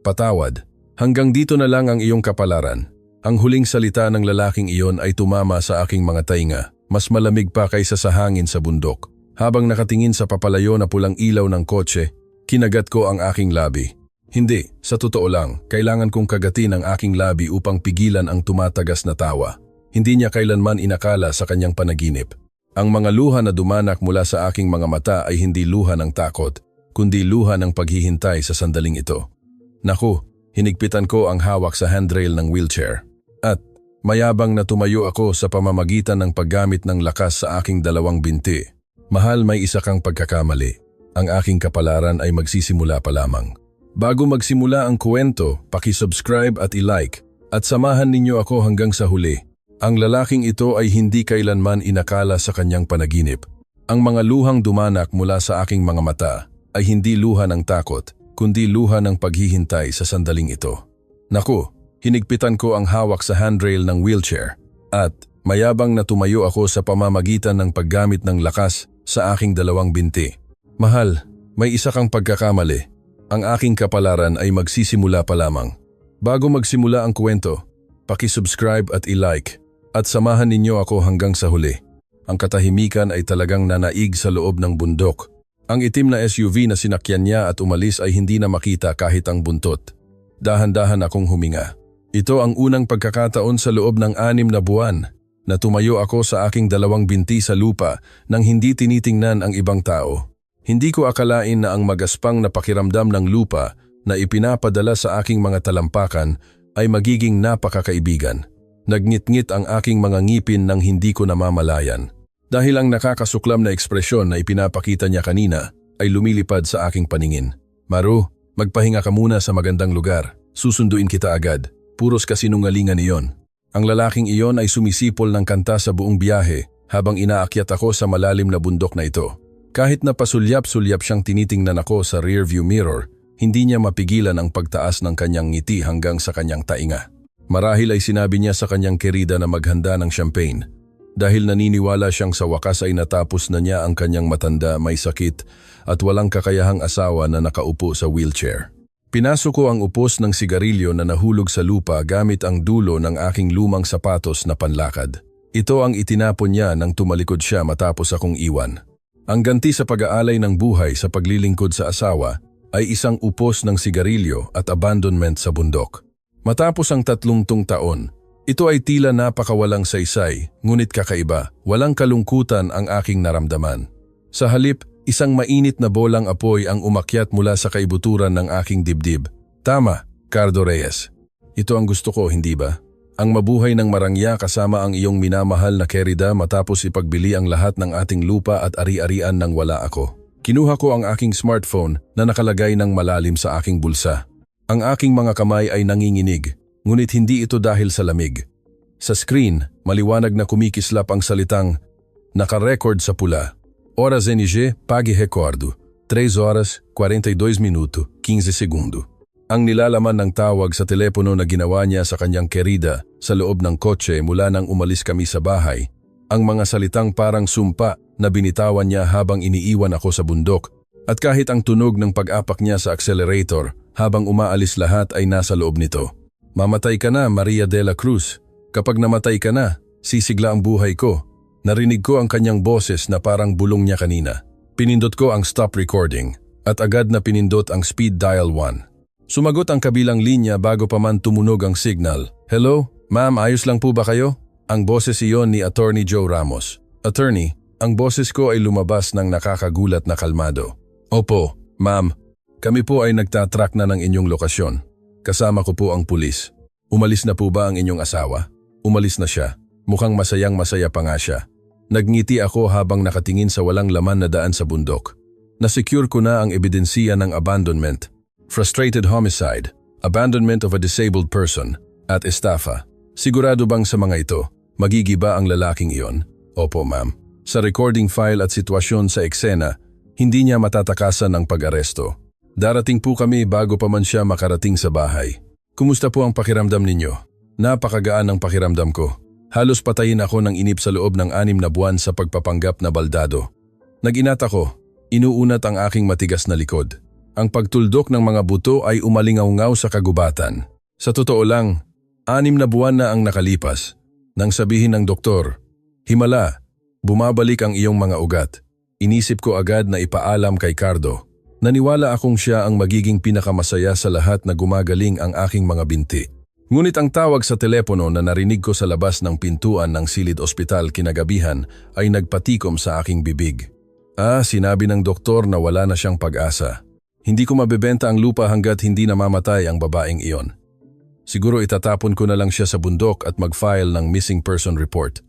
Patawad. Hanggang dito na lang ang iyong kapalaran. Ang huling salita ng lalaking iyon ay tumama sa aking mga tainga, mas malamig pa kaysa sa hangin sa bundok. Habang nakatingin sa papalayo na pulang ilaw ng kotse, kinagat ko ang aking labi. Hindi, sa totoo lang, kailangan kong kagatin ang aking labi upang pigilan ang tumatagas na tawa. Hindi niya kailanman inakala sa kanyang panaginip. Ang mga luha na dumanak mula sa aking mga mata ay hindi luha ng takot, kundi luha ng paghihintay sa sandaling ito. Naku, hinigpitan ko ang hawak sa handrail ng wheelchair. At mayabang na tumayo ako sa pamamagitan ng paggamit ng lakas sa aking dalawang binti. Mahal, may isa kang pagkakamali. Ang aking kapalaran ay magsisimula pa lamang. Bago magsimula ang kwento, paki-subscribe at i-like at samahan ninyo ako hanggang sa huli. Ang lalaking ito ay hindi kailanman inakala sa kanyang panaginip. Ang mga luhang dumanak mula sa aking mga mata ay hindi luha ng takot, kundi luha ng paghihintay sa sandaling ito. Naku, hinigpitan ko ang hawak sa handrail ng wheelchair at mayabang na tumayo ako sa pamamagitan ng paggamit ng lakas sa aking dalawang binti. Mahal, may isa kang pagkakamali. Ang aking kapalaran ay magsisimula pa lamang. Bago magsimula ang kwento, paki-subscribe at i-like at samahan ninyo ako hanggang sa huli. Ang katahimikan ay talagang nanaig sa loob ng bundok. Ang itim na SUV na sinakyan niya at umalis ay hindi na makita kahit ang buntot. Dahan-dahan akong huminga. Ito ang unang pagkakataon sa loob ng 6 na buwan na tumayo ako sa aking dalawang binti sa lupa nang hindi tinitingnan ang ibang tao. Hindi ko akalain na ang magaspang na pakiramdam ng lupa na ipinapadala sa aking mga talampakan ay magiging napakakaibigan. Nagngit-ngit ang aking mga ngipin nang hindi ko namamalayan. Dahil ang nakakasuklam na ekspresyon na ipinapakita niya kanina ay lumilipad sa aking paningin. Maru, magpahinga ka muna sa magandang lugar. Susunduin kita agad. Puros kasinungalingan iyon. Ang lalaking iyon ay sumisipol ng kanta sa buong biyahe habang inaakyat ako sa malalim na bundok na ito. Kahit na pasulyap-sulyap siyang tinitingnan ako sa rearview mirror, hindi niya mapigilan ang pagtaas ng kanyang ngiti hanggang sa kanyang tainga. Marahil ay sinabi niya sa kanyang kerida na maghanda ng champagne. Dahil naniniwala siyang sa wakas ay natapos na niya ang kanyang matanda, may sakit at walang kakayahang asawa na nakaupo sa wheelchair. Pinasok ko ang upos ng sigarilyo na nahulog sa lupa gamit ang dulo ng aking lumang sapatos na panlakad. Ito ang itinapon niya nang tumalikod siya matapos akong iwan. Ang ganti sa pag-aalay ng buhay sa paglilingkod sa asawa ay isang upos ng sigarilyo at abandonment sa bundok. Matapos ang 30 taon, ito ay tila napakawalang saysay, ngunit kakaiba, walang kalungkutan ang aking naramdaman. Sa halip, isang mainit na bolang apoy ang umakyat mula sa kaibuturan ng aking dibdib. Tama, Cardo Reyes. Ito ang gusto ko, hindi ba? Ang mabuhay ng marangya kasama ang iyong minamahal na kerida matapos ipagbili ang lahat ng ating lupa at ari-arian nang wala ako. Kinuha ko ang aking smartphone na nakalagay ng malalim sa aking bulsa. Ang aking mga kamay ay nanginginig. Ngunit hindi ito dahil sa lamig. Sa screen, maliwanag na kumikislap ang salitang nakarecord sa pula. Oras NG, pagi recordo. 3 oras, 42 minuto, 15 segundo. Ang nilalaman ng tawag sa telepono na ginawa niya sa kanyang kerida sa loob ng kotse mula nang umalis kami sa bahay. Ang mga salitang parang sumpa na binitawan niya habang iniiwan ako sa bundok. At kahit ang tunog ng pag-apak niya sa accelerator habang umaalis lahat ay nasa loob nito. Mamatay ka na, Maria de la Cruz. Kapag namatay ka na, sisigla ang buhay ko. Narinig ko ang kanyang boses na parang bulong niya kanina. Pinindot ko ang stop recording at agad na pinindot ang speed dial 1. Sumagot ang kabilang linya bago pa man tumunog ang signal. Hello, ma'am, ayos lang po ba kayo? Ang boses iyon ni Attorney Joe Ramos. Attorney, ang boses ko ay lumabas ng nakakagulat na kalmado. Opo, ma'am, kami po ay nagtatrack na ng inyong lokasyon. Kasama ko po ang pulis. Umalis na po ba ang inyong asawa? Umalis na siya. Mukhang masayang masaya pa nga siya. Nagngiti ako habang nakatingin sa walang laman na daan sa bundok. Nasecure ko na ang ebidensiya ng abandonment, frustrated homicide, abandonment of a disabled person, at estafa. Sigurado bang sa mga ito, magigiba ang lalaking iyon? Opo, ma'am. Sa recording file at sitwasyon sa eksena, hindi niya matatakasan ang pag-aresto. Darating po kami bago pa man siya makarating sa bahay. Kumusta po ang pakiramdam ninyo? Napakagaan ang pakiramdam ko. Halos patayin ako ng inip sa loob ng 6 na buwan sa pagpapanggap na baldado. Nag-inat ako. Inuunat ang aking matigas na likod. Ang pagtuldok ng mga buto ay umalingaw-ngaw sa kagubatan. Sa totoo lang, 6 na buwan na ang nakalipas. Nang sabihin ng doktor, "Himala, bumabalik ang iyong mga ugat." Inisip ko agad na ipaalam kay Cardo. Naniwala akong siya ang magiging pinakamasaya sa lahat na gumagaling ang aking mga binti. Ngunit ang tawag sa telepono na narinig ko sa labas ng pintuan ng silid ospital kinagabihan ay nagpatikom sa aking bibig. Sinabi ng doktor na wala na siyang pag-asa. Hindi ko mabebenta ang lupa hanggat hindi namamatay ang babaeng iyon. Siguro itatapon ko na lang siya sa bundok at mag-file ng missing person report.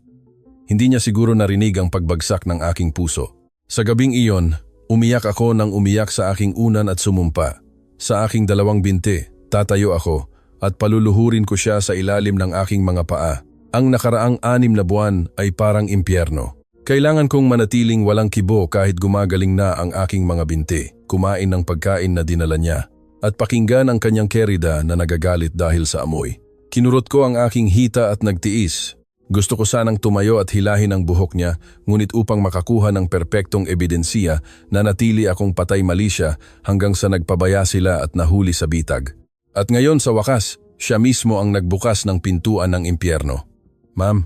Hindi niya siguro narinig ang pagbagsak ng aking puso. Sa gabing iyon, umiyak ako nang umiyak sa aking unan at sumumpa. Sa aking 2 binti, tatayo ako at paluluhurin ko siya sa ilalim ng aking mga paa. Ang nakaraang 6 na buwan ay parang impyerno. Kailangan kong manatiling walang kibo kahit gumagaling na ang aking mga binti, kumain ng pagkain na dinala niya, at pakinggan ang kanyang kerida na nagagalit dahil sa amoy. Kinurot ko ang aking hita at nagtiis. Gusto ko sanang tumayo at hilahin ang buhok niya, ngunit upang makakuha ng perpektong ebidensiya, nanatili akong patay mali siya hanggang sa nagpabaya sila at nahuli sa bitag. At ngayon sa wakas, siya mismo ang nagbukas ng pintuan ng impyerno. "Ma'am,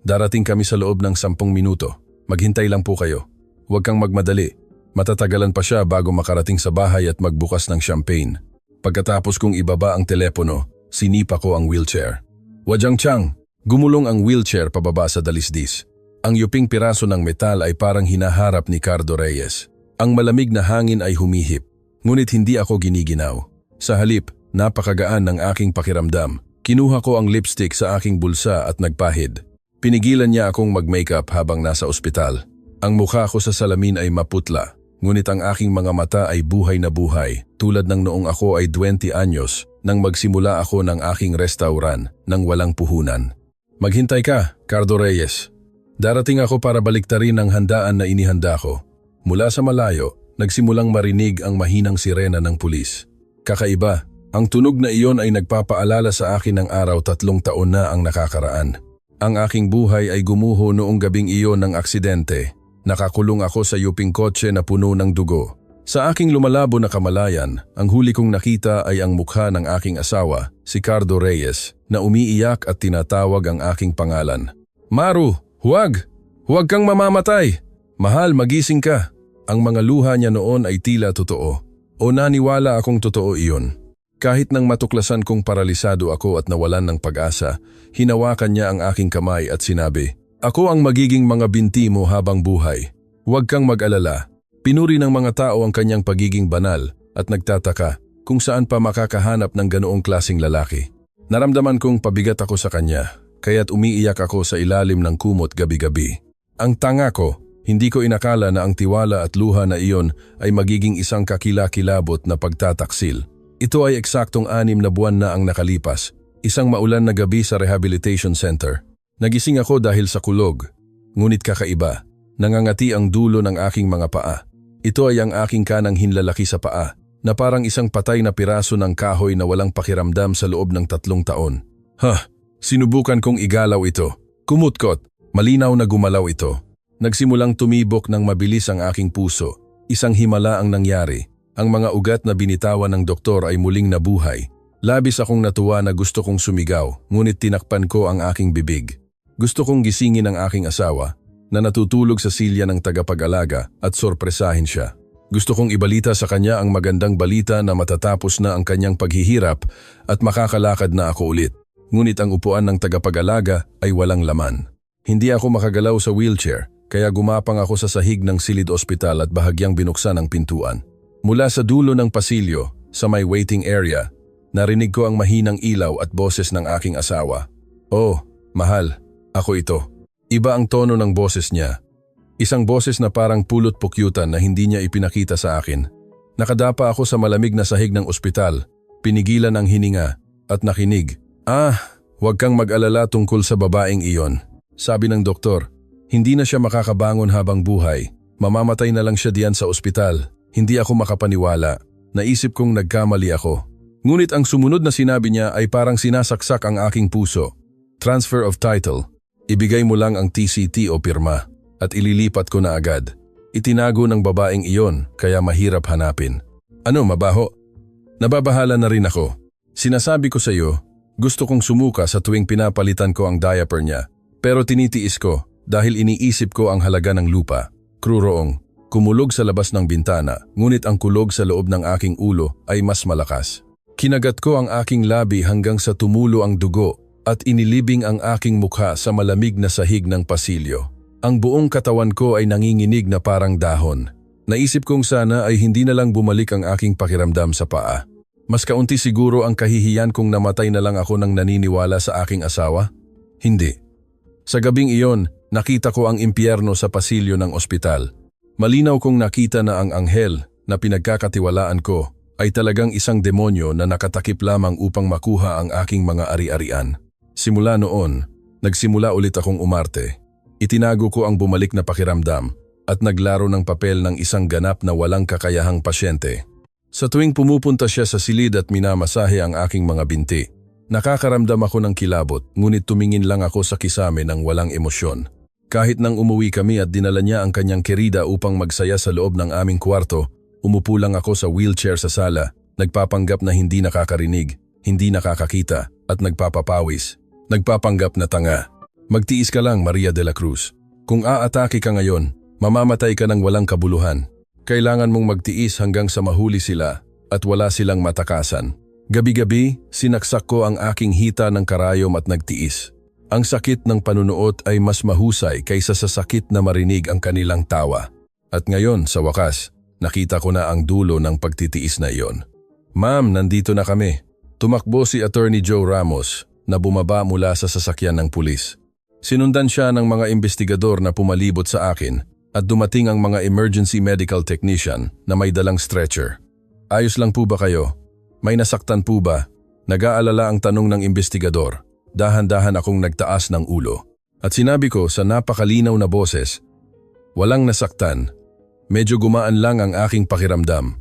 darating kami sa loob ng 10 minuto. Maghintay lang po kayo. Huwag kang magmadali. Matatagalan pa siya bago makarating sa bahay at magbukas ng champagne." Pagkatapos kong ibaba ang telepono, sinipa ko ang wheelchair. "Wajang Chang!" Gumulong ang wheelchair pababa sa dalisdis. Ang yuping piraso ng metal ay parang hinaharap ni Cardo Reyes. Ang malamig na hangin ay humihip, ngunit hindi ako giniginaw. Sa halip, napakagaan ng aking pakiramdam. Kinuha ko ang lipstick sa aking bulsa at nagpahid. Pinigilan niya akong mag-makeup habang nasa ospital. Ang mukha ko sa salamin ay maputla, ngunit ang aking mga mata ay buhay na buhay, tulad ng noong ako ay 20 anyos nang magsimula ako ng aking restaurant nang walang puhunan. "Maghintay ka, Cardo Reyes. Darating ako para baliktarin ang handaan na inihanda ko." Mula sa malayo, nagsimulang marinig ang mahinang sirena ng pulis. Kakaiba, ang tunog na iyon ay nagpapaalala sa akin ng araw 3 taon na ang nakakaraan. Ang aking buhay ay gumuho noong gabing iyon ng aksidente. Nakakulong ako sa yuping kotse na puno ng dugo. Sa aking lumalabo na kamalayan, ang huli kong nakita ay ang mukha ng aking asawa, si Cardo Reyes, na umiiyak at tinatawag ang aking pangalan. "Maru, huwag! Huwag kang mamamatay! Mahal, magising ka!" Ang mga luha niya noon ay tila totoo. O naniwala akong totoo iyon. Kahit nang matuklasan kong paralisado ako at nawalan ng pag-asa, hinawakan niya ang aking kamay at sinabi, "Ako ang magiging mga binti mo habang buhay. Huwag kang mag-alala." Pinuri ng mga tao ang kanyang pagiging banal at nagtataka kung saan pa makakahanap ng ganoong klaseng lalaki. Naramdaman kong pabigat ako sa kanya, kaya't umiiyak ako sa ilalim ng kumot gabi-gabi. Ang tanga ko, hindi ko inakala na ang tiwala at luha na iyon ay magiging isang kakilakilabot na pagtataksil. Ito ay eksaktong 6 na buwan na ang nakalipas, isang maulan na gabi sa rehabilitation center. Nagising ako dahil sa kulog, ngunit kakaiba, nangangati ang dulo ng aking mga paa. Ito ay ang aking kanang hinlalaki sa paa, na parang isang patay na piraso ng kahoy na walang pakiramdam sa loob ng 3 taon. Sinubukan kong igalaw ito. Kumutkot, malinaw na gumalaw ito. Nagsimulang tumibok ng mabilis ang aking puso. Isang himala ang nangyari. Ang mga ugat na binitawan ng doktor ay muling nabuhay. Labis akong natuwa na gusto kong sumigaw, ngunit tinakpan ko ang aking bibig. Gusto kong gisingin ang aking asawa, na natutulog sa silya ng tagapag-alaga, at sorpresahin siya. Gusto kong ibalita sa kanya ang magandang balita na matatapos na ang kanyang paghihirap at makakalakad na ako ulit. Ngunit ang upuan ng tagapag-alaga ay walang laman. Hindi ako makagalaw sa wheelchair, kaya gumapang ako sa sahig ng silid ospital at bahagyang binuksan ang pintuan. Mula sa dulo ng pasilyo, sa may waiting area, narinig ko ang mahinang ilaw at boses ng aking asawa. "Oh, mahal, ako ito." Iba ang tono ng boses niya. Isang boses na parang pulot-pukyutan na hindi niya ipinakita sa akin. Nakadapa ako sa malamig na sahig ng ospital, pinigilan ang hininga, at nakinig. Huwag kang mag-alala tungkol sa babaeng iyon. Sabi ng doktor, hindi na siya makakabangon habang buhay. Mamamatay na lang siya diyan sa ospital. Hindi ako makapaniwala. Naisip kong nagkamali ako. Ngunit ang sumunod na sinabi niya ay parang sinasaksak ang aking puso. "Transfer of title. Ibigay mo lang ang TCT o pirma at ililipat ko na agad." Itinago ng babaeng iyon kaya mahirap hanapin. Ano, mabaho? Nababahala na rin ako. Sinasabi ko sa iyo, gusto kong sumuka sa tuwing pinapalitan ko ang diaper niya. Pero tinitiis ko dahil iniisip ko ang halaga ng lupa. Kruroong, kumulog sa labas ng bintana, ngunit ang kulog sa loob ng aking ulo ay mas malakas. Kinagat ko ang aking labi hanggang sa tumulo ang dugo at inilibing ang aking mukha sa malamig na sahig ng pasilyo. Ang buong katawan ko ay nanginginig na parang dahon. Naisip kong sana ay hindi na lang bumalik ang aking pakiramdam sa paa. Mas kaunti siguro ang kahihiyan kung namatay na lang ako nang naniniwala sa aking asawa? Hindi. Sa gabing iyon, nakita ko ang impyerno sa pasilyo ng ospital. Malinaw kong nakita na ang anghel na pinagkakatiwalaan ko ay talagang isang demonyo na nakatakip lamang upang makuha ang aking mga ari-arian. Simula noon, nagsimula ulit akong umarte. Itinago ko ang bumalik na pakiramdam at naglaro ng papel ng isang ganap na walang kakayahang pasyente. Sa tuwing pumupunta siya sa silid at minamasahe ang aking mga binti, nakakaramdam ako ng kilabot, ngunit tumingin lang ako sa kisame ng walang emosyon. Kahit nang umuwi kami at dinala niya ang kanyang kerida upang magsaya sa loob ng aming kwarto, umupo lang ako sa wheelchair sa sala, nagpapanggap na hindi nakakarinig, hindi nakakakita, at nagpapapawis. Nagpapanggap na tanga. Magtiis ka lang, Maria de la Cruz. Kung aatake ka ngayon, mamamatay ka ng walang kabuluhan. Kailangan mong magtiis hanggang sa mahuli sila at wala silang matakasan. Gabi-gabi, sinaksak ko ang aking hita ng karayom at nagtiis. Ang sakit ng panunuot ay mas mahusay kaysa sa sakit na marinig ang kanilang tawa. At ngayon, sa wakas, nakita ko na ang dulo ng pagtitiis na iyon. Ma'am, nandito na kami. Tumakbo si Attorney Joe Ramos na bumaba mula sa sasakyan ng pulis. Sinundan siya ng mga investigador na pumalibot sa akin at dumating ang mga emergency medical technician na may dalang stretcher. Ayos lang po ba kayo? May nasaktan po ba? Nag-aalala ang tanong ng investigador. Dahan-dahan akong nagtaas ng ulo. At sinabi ko sa napakalinaw na boses, walang nasaktan. Medyo gumaan lang ang aking pakiramdam.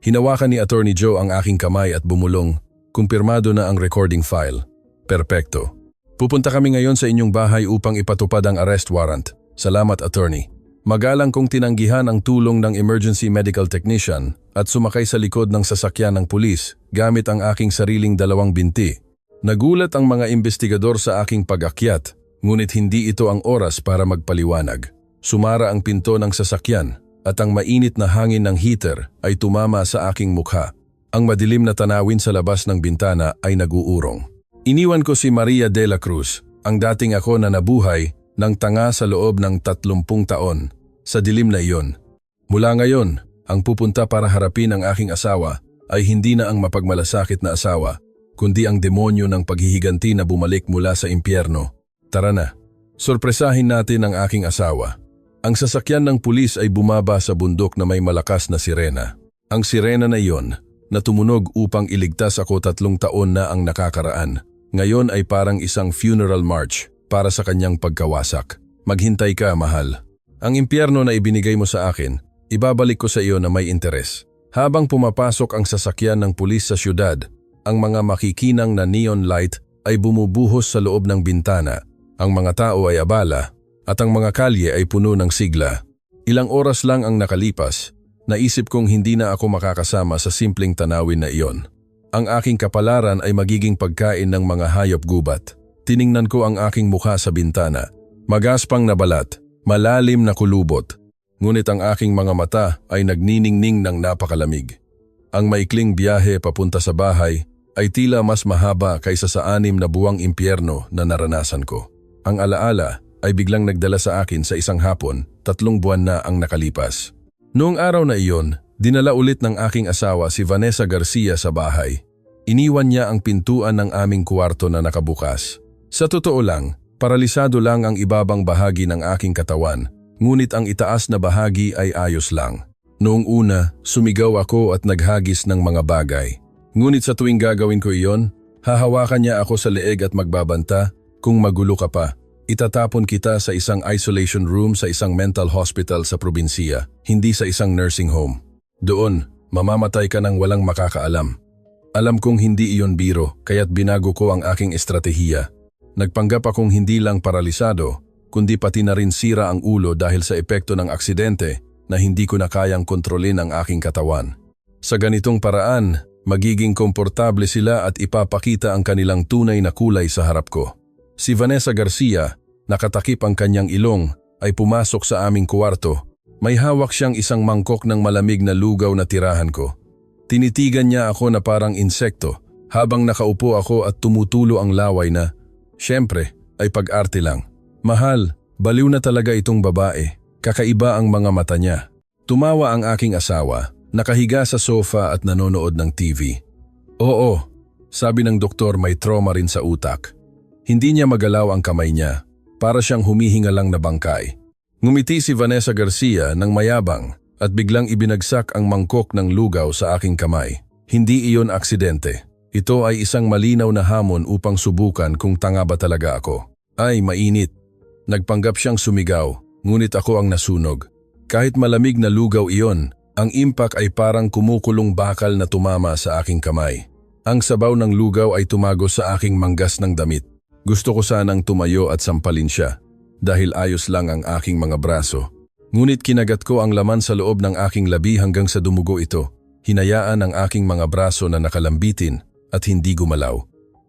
Hinawakan ni Attorney Joe ang aking kamay at bumulong. Kumpirmado na ang recording file. Perpekto. Pupunta kami ngayon sa inyong bahay upang ipatupad ang arrest warrant. Salamat, Attorney. Magalang kong tinanggihan ang tulong ng emergency medical technician at sumakay sa likod ng sasakyan ng pulis gamit ang aking sariling dalawang binti. Nagulat ang mga investigador sa aking pag-akyat, ngunit hindi ito ang oras para magpaliwanag. Sumara ang pinto ng sasakyan at ang mainit na hangin ng heater ay tumama sa aking mukha. Ang madilim na tanawin sa labas ng bintana ay naguurong. Iniwan ko si Maria de la Cruz, ang dating ako na nabuhay ng tanga sa loob ng 30 taon, sa dilim na iyon. Mula ngayon, ang pupunta para harapin ang aking asawa ay hindi na ang mapagmalasakit na asawa, kundi ang demonyo ng paghihiganti na bumalik mula sa impyerno. Tara na, sorpresahin natin ang aking asawa. Ang sasakyan ng pulis ay bumaba sa bundok na may malakas na sirena. Ang sirena na iyon, na tumunog upang iligtas ako 3 taon na ang nakakaraan, ngayon ay parang isang funeral march para sa kanyang pagkawasak. Maghintay ka, mahal. Ang impyerno na ibinigay mo sa akin, ibabalik ko sa iyo na may interes. Habang pumapasok ang sasakyan ng pulis sa syudad, ang mga makikinang na neon light ay bumubuhos sa loob ng bintana. Ang mga tao ay abala at ang mga kalye ay puno ng sigla. Ilang oras lang ang nakalipas, naisip kong hindi na ako makakasama sa simpleng tanawin na iyon. Ang aking kapalaran ay magiging pagkain ng mga hayop gubat. Tiningnan ko ang aking mukha sa bintana. Magaspang na balat, malalim na kulubot. Ngunit ang aking mga mata ay nagniningning ng napakalamig. Ang maikling biyahe papunta sa bahay ay tila mas mahaba kaysa sa 6 na buwang impyerno na naranasan ko. Ang alaala ay biglang nagdala sa akin sa isang hapon, 3 buwan na ang nakalipas. Noong araw na iyon, dinala ulit ng aking asawa si Vanessa Garcia sa bahay. Iniwan niya ang pintuan ng aming kwarto na nakabukas. Sa totoo lang, paralisado lang ang ibabang bahagi ng aking katawan, ngunit ang itaas na bahagi ay ayos lang. Noong una, sumigaw ako at naghagis ng mga bagay. Ngunit sa tuwing gagawin ko iyon, hahawakan niya ako sa leeg at magbabanta, kung magulo ka pa, itatapon kita sa isang isolation room sa isang mental hospital sa probinsiya, hindi sa isang nursing home. Doon, mamamatay ka ng walang makakaalam. Alam kong hindi iyon biro, kaya't binago ko ang aking estratehiya. Nagpanggap akong hindi lang paralisado, kundi pati na rin sira ang ulo dahil sa epekto ng aksidente na hindi ko na kayang kontrolin ang aking katawan. Sa ganitong paraan, magiging komportable sila at ipapakita ang kanilang tunay na kulay sa harap ko. Si Vanessa Garcia, nakatakip ang kanyang ilong, ay pumasok sa aming kuwarto. May hawak siyang isang mangkok ng malamig na lugaw na tirahan ko. Tinitigan niya ako na parang insekto habang nakaupo ako at tumutulo ang laway na, syempre, ay pag-arte lang. Mahal, baliw na talaga itong babae. Kakaiba ang mga mata niya. Tumawa ang aking asawa, nakahiga sa sofa at nanonood ng TV. Oo, sabi ng doktor may trauma rin sa utak. Hindi niya magalaw ang kamay niya, para siyang humihinga lang na bangkay. Ngumiti si Vanessa Garcia ng mayabang at biglang ibinagsak ang mangkok ng lugaw sa aking kamay. Hindi iyon aksidente. Ito ay isang malinaw na hamon upang subukan kung tanga ba talaga ako. Ay, mainit. Nagpanggap siyang sumigaw, ngunit ako ang nasunog. Kahit malamig na lugaw iyon, ang impact ay parang kumukulong bakal na tumama sa aking kamay. Ang sabaw ng lugaw ay tumagos sa aking manggas ng damit. Gusto ko sanang tumayo at sampalin siya, dahil ayos lang ang aking mga braso. Ngunit kinagat ko ang laman sa loob ng aking labi hanggang sa dumugo ito. Hinayaan ang aking mga braso na nakalambitin at hindi gumalaw.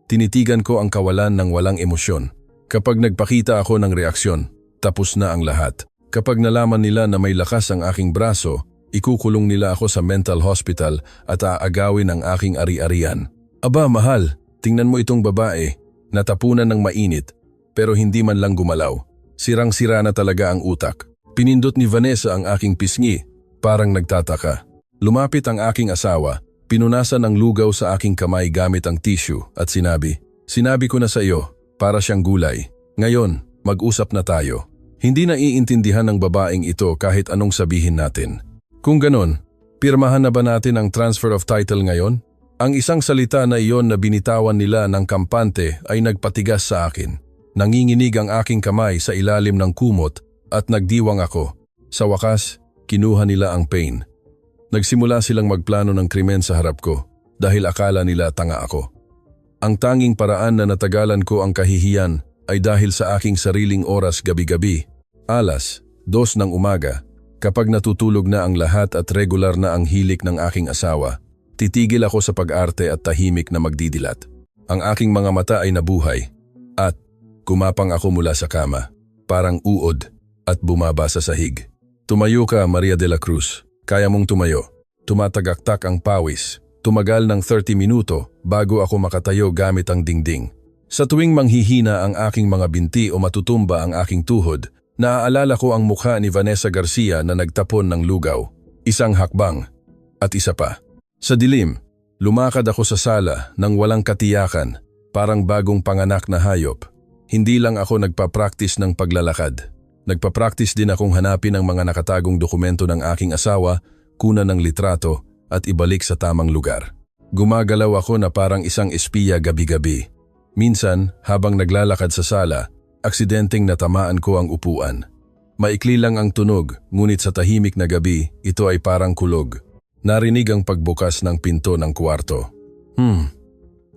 Tinitigan ko ang kawalan ng walang emosyon. Kapag nagpakita ako ng reaksyon, tapos na ang lahat. Kapag nalaman nila na may lakas ang aking braso, ikukulong nila ako sa mental hospital at aagawin ang aking ari-arian. Aba mahal, tingnan mo itong babae. Natapunan ng mainit, pero hindi man lang gumalaw. Sirang-sira na talaga ang utak. Pinindot ni Vanessa ang aking pisngi, parang nagtataka. Lumapit ang aking asawa, pinunasan ang lugaw sa aking kamay gamit ang tissue at sinabi ko na sa iyo, para siyang gulay. Ngayon, mag-usap na tayo. Hindi na iintindihan ng babaeng ito kahit anong sabihin natin. Kung ganon, pirmahan na ba natin ang transfer of title ngayon? Ang isang salita na iyon na binitawan nila ng kampante ay nagpatigas sa akin. Nanginginig ang aking kamay sa ilalim ng kumot at nagdiwang ako. Sa wakas, kinuha nila ang pain. Nagsimula silang magplano ng krimen sa harap ko dahil akala nila tanga ako. Ang tanging paraan na natagalan ko ang kahihiyan ay dahil sa aking sariling oras gabi-gabi. 2:00 ng umaga, kapag natutulog na ang lahat at regular na ang hilik ng aking asawa, titigil ako sa pag-arte at tahimik na magdidilat. Ang aking mga mata ay nabuhay at kumapang ako mula sa kama, parang uod at bumaba sa sahig. Tumayo ka, Maria de la Cruz. Kaya mong tumayo. Tumatagaktak ang pawis. Tumagal ng 30 minuto bago ako makatayo gamit ang dingding. Sa tuwing manghihina ang aking mga binti o matutumba ang aking tuhod, naaalala ko ang mukha ni Vanessa Garcia na nagtapon ng lugaw. Isang hakbang at isa pa. Sa dilim, lumakad ako sa sala nang walang katiyakan, parang bagong panganak na hayop. Hindi lang ako nagpa-practice ng paglalakad. Nagpa-practice din akong hanapin ang mga nakatagong dokumento ng aking asawa, kunan ng litrato at ibalik sa tamang lugar. Gumagalaw ako na parang isang espiya gabi-gabi. Minsan, habang naglalakad sa sala, aksidenteng natamaan ko ang upuan. Maikli lang ang tunog, ngunit sa tahimik na gabi, ito ay parang kulog. Narinig ang pagbukas ng pinto ng kwarto.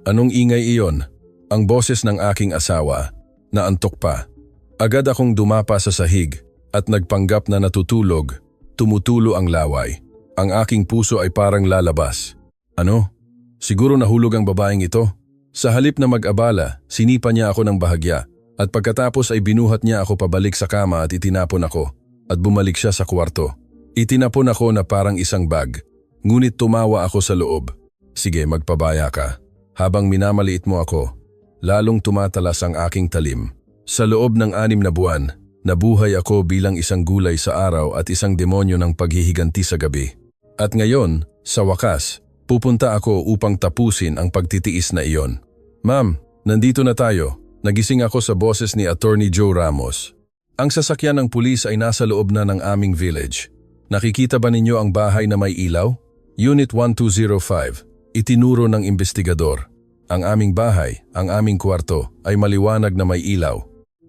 Anong ingay iyon? Ang boses ng aking asawa. Naantok pa. Agad akong dumapa sa sahig at nagpanggap na natutulog. Tumutulo ang laway. Ang aking puso ay parang lalabas. Ano? Siguro nahulog ang babaeng ito? Sa halip na mag-abala, sinipa niya ako ng bahagya at pagkatapos ay binuhat niya ako pabalik sa kama at itinapon ako at bumalik siya sa kwarto. Itinapon ako na parang isang bag, ngunit tumawa ako sa loob. Sige, magpabaya ka. Habang minamaliit mo ako, lalong tumatalas ang aking talim. Sa loob ng 6 na buwan, nabuhay ako bilang isang gulay sa araw at isang demonyo ng paghihiganti sa gabi. At ngayon, sa wakas, pupunta ako upang tapusin ang pagtitiis na iyon. Ma'am, nandito na tayo. Nagising ako sa boses ni Attorney Joe Ramos. Ang sasakyan ng pulis ay nasa loob na ng aming village. Nakikita ba ninyo ang bahay na may ilaw? Unit 1205. Itinuro ng investigador. Ang aming bahay, ang aming kwarto, ay maliwanag na may ilaw.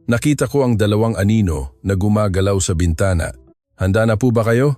Nakita ko ang 2 anino na gumagalaw sa bintana. Handa na po ba kayo?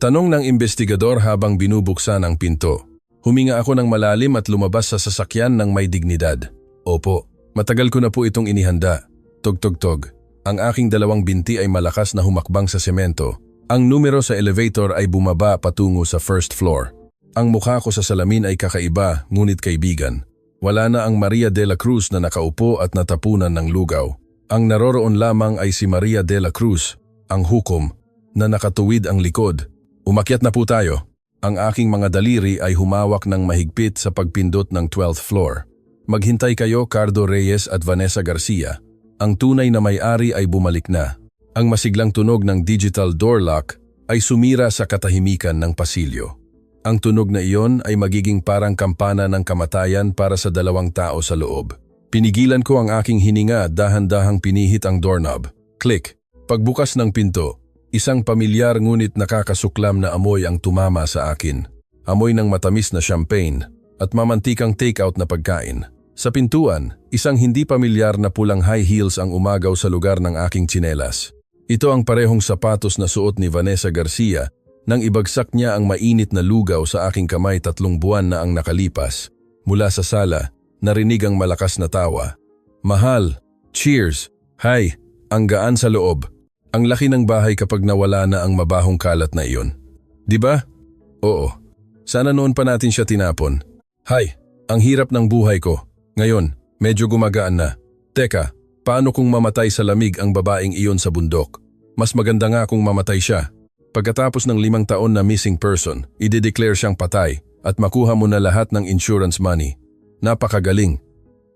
Tanong ng investigador habang binubuksan ang pinto. Huminga ako ng malalim at lumabas sa sasakyan ng may dignidad. Opo, matagal ko na po itong inihanda. Tog-tog-tog. Ang aking 2 binti ay malakas na humakbang sa semento. Ang numero sa elevator ay bumaba patungo sa first floor. Ang mukha ko sa salamin ay kakaiba, ngunit kaibigan. Wala na ang Maria de la Cruz na nakaupo at natapunan ng lugaw. Ang naroroon lamang ay si Maria de la Cruz, ang hukom, na nakatuwid ang likod. Umakyat na po tayo. Ang aking mga daliri ay humawak ng mahigpit sa pagpindot ng 12th floor. Maghintay kayo, Cardo Reyes at Vanessa Garcia. Ang tunay na may-ari ay bumalik na. Ang masiglang tunog ng digital door lock ay sumira sa katahimikan ng pasilyo. Ang tunog na iyon ay magiging parang kampana ng kamatayan para sa dalawang tao sa loob. Pinigilan ko ang aking hininga, dahan-dahang pinihit ang doorknob. Click. Pagbukas ng pinto, isang pamilyar ngunit nakakasuklam na amoy ang tumama sa akin. Amoy ng matamis na champagne at mamantikang takeout na pagkain. Sa pintuan, isang hindi pamilyar na pulang high heels ang umagaw sa lugar ng aking tsinelas. Ito ang parehong sapatos na suot ni Vanessa Garcia nang ibagsak niya ang mainit na lugaw sa aking kamay 3 buwan na ang nakalipas. Mula sa sala, narinig ang malakas na tawa. Mahal, cheers, hi, ang gaan sa loob. Ang laki ng bahay kapag nawala na ang mabahong kalat na iyon. Di ba? Oo. Sana noon pa natin siya tinapon. Hi, ang hirap ng buhay ko. Ngayon, medyo gumagaan na. Teka, paano kung mamatay sa lamig ang babaeng iyon sa bundok? Mas maganda nga kung mamatay siya. Pagkatapos ng 5 taon na missing person, i-declare siyang patay at makuha mo na lahat ng insurance money. Napakagaling.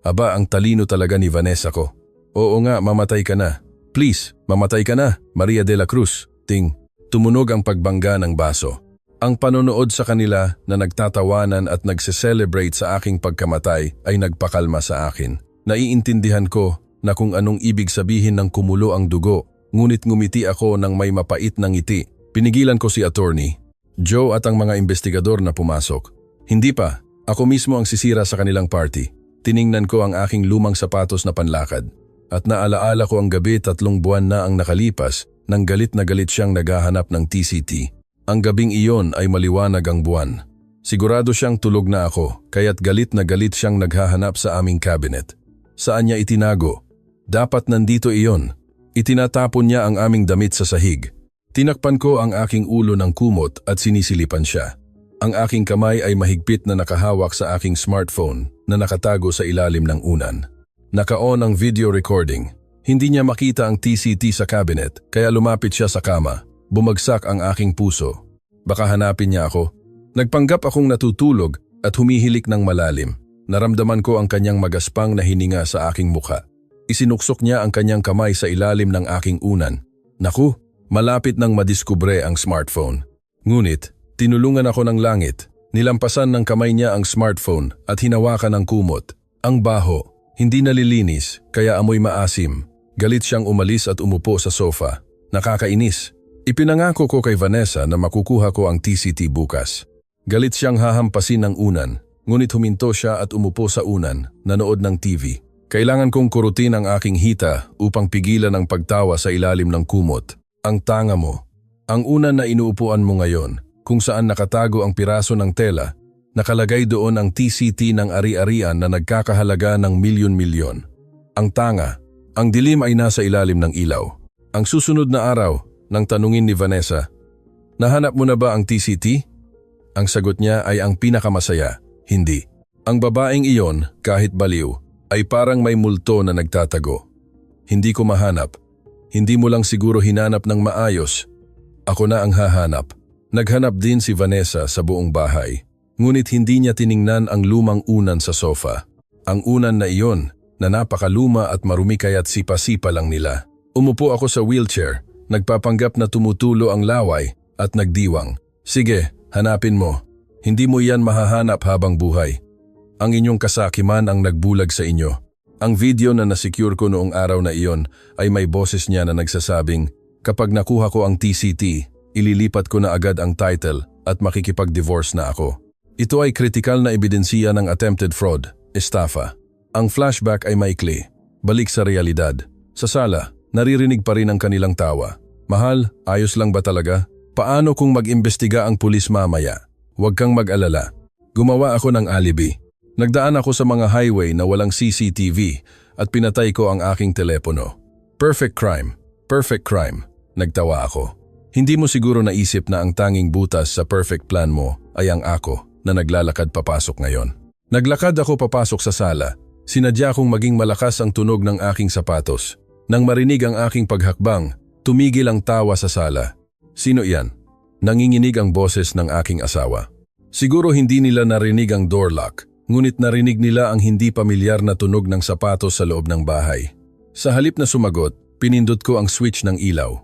Aba, ang talino talaga ni Vanessa ko. Oo nga, mamatay ka na. Please, mamatay ka na, Maria de la Cruz. Ting, tumunog ang pagbangga ng baso. Ang panonood sa kanila na nagtatawanan at nagse-celebrate sa aking pagkamatay ay nagpakalma sa akin. Naiintindihan ko na kung anong ibig sabihin ng kumulo ang dugo, ngunit ngumiti ako ng may mapait na ngiti. Pinigilan ko si attorney, Joe at ang mga investigador na pumasok. Hindi pa, ako mismo ang sisira sa kanilang party. Tiningnan ko ang aking lumang sapatos na panlakad. At naalaala ko ang gabi 3 buwan na ang nakalipas nang galit na galit siyang naghahanap ng TCT. Ang gabing iyon ay maliwanag ang buwan. Sigurado siyang tulog na ako, kaya't galit na galit siyang naghahanap sa aming cabinet. Saan niya itinago? Dapat nandito iyon. Itinatapon niya ang aming damit sa sahig. Tinakpan ko ang aking ulo ng kumot at sinisilipan siya. Ang aking kamay ay mahigpit na nakahawak sa aking smartphone na nakatago sa ilalim ng unan. Naka-on ang video recording. Hindi niya makita ang TCT sa cabinet kaya lumapit siya sa kama. Bumagsak ang aking puso. Baka hanapin niya ako. Nagpanggap akong natutulog at humihilik ng malalim. Naramdaman ko ang kanyang magaspang na hininga sa aking mukha. Isinuksok niya ang kanyang kamay sa ilalim ng aking unan. Naku! Malapit nang madiskubre ang smartphone. Ngunit, tinulungan ako ng langit. Nilampasan ng kamay niya ang smartphone at hinawakan ng kumot. Ang baho, hindi nalilinis, kaya amoy maasim. Galit siyang umalis at umupo sa sofa. Nakakainis. Ipinangako ko kay Vanessa na makukuha ko ang TCT bukas. Galit siyang hahampasin ng unan, ngunit huminto siya at umupo sa unan, nanood ng TV. Kailangan kong kurutin ang aking hita upang pigilan ang pagtawa sa ilalim ng kumot. Ang tanga mo. Ang unan na inuupuan mo ngayon, kung saan nakatago ang piraso ng tela, nakalagay doon ang TCT ng ari-arian na nagkakahalaga ng milyon-milyon. Ang tanga. Ang dilim ay nasa ilalim ng ilaw. Ang susunod na araw, nang tanungin ni Vanessa, nahanap mo na ba ang TCT? Ang sagot niya ay ang pinakamasaya, hindi. Ang babaeng iyon, kahit baliw, ay parang may multo na nagtatago. Hindi ko mahanap. Hindi mo lang siguro hinanap ng maayos. Ako na ang hahanap. Naghanap din si Vanessa sa buong bahay. Ngunit hindi niya tiningnan ang lumang unan sa sofa. Ang unan na iyon, na napakaluma at marumi kaya't sipa-sipa lang nila. Umupo ako sa wheelchair, nagpapanggap na tumutulo ang laway at nagdiwang. Sige, hanapin mo. Hindi mo yan mahahanap habang buhay. Ang inyong kasakiman ang nagbulag sa inyo. Ang video na nasecure ko noong araw na iyon ay may boses niya na nagsasabing, kapag nakuha ko ang TCT, ililipat ko na agad ang title at makikipag-divorce na ako. Ito ay kritikal na ebidensiya ng attempted fraud, estafa. Ang flashback ay maikli. Balik sa realidad. Sa sala, naririnig pa rin ang kanilang tawa. Mahal, ayos lang ba talaga? Paano kung mag-imbestiga ang pulis mamaya? Huwag kang mag-alala. Gumawa ako ng alibi. Nagdaan ako sa mga highway na walang CCTV at pinatay ko ang aking telepono. Perfect crime. Perfect crime. Nagtawa ako. Hindi mo siguro naisip na ang tanging butas sa perfect plan mo ay ang ako na naglalakad papasok ngayon. Naglakad ako papasok sa sala. Sinadya kong maging malakas ang tunog ng aking sapatos. Nang marinig ang aking paghakbang, tumigil ang tawa sa sala. Sino iyan? Nanginginig ang boses ng aking asawa. Siguro hindi nila narinig ang door lock, ngunit narinig nila ang hindi pamilyar na tunog ng sapatos sa loob ng bahay. Sa halip na sumagot, pinindot ko ang switch ng ilaw.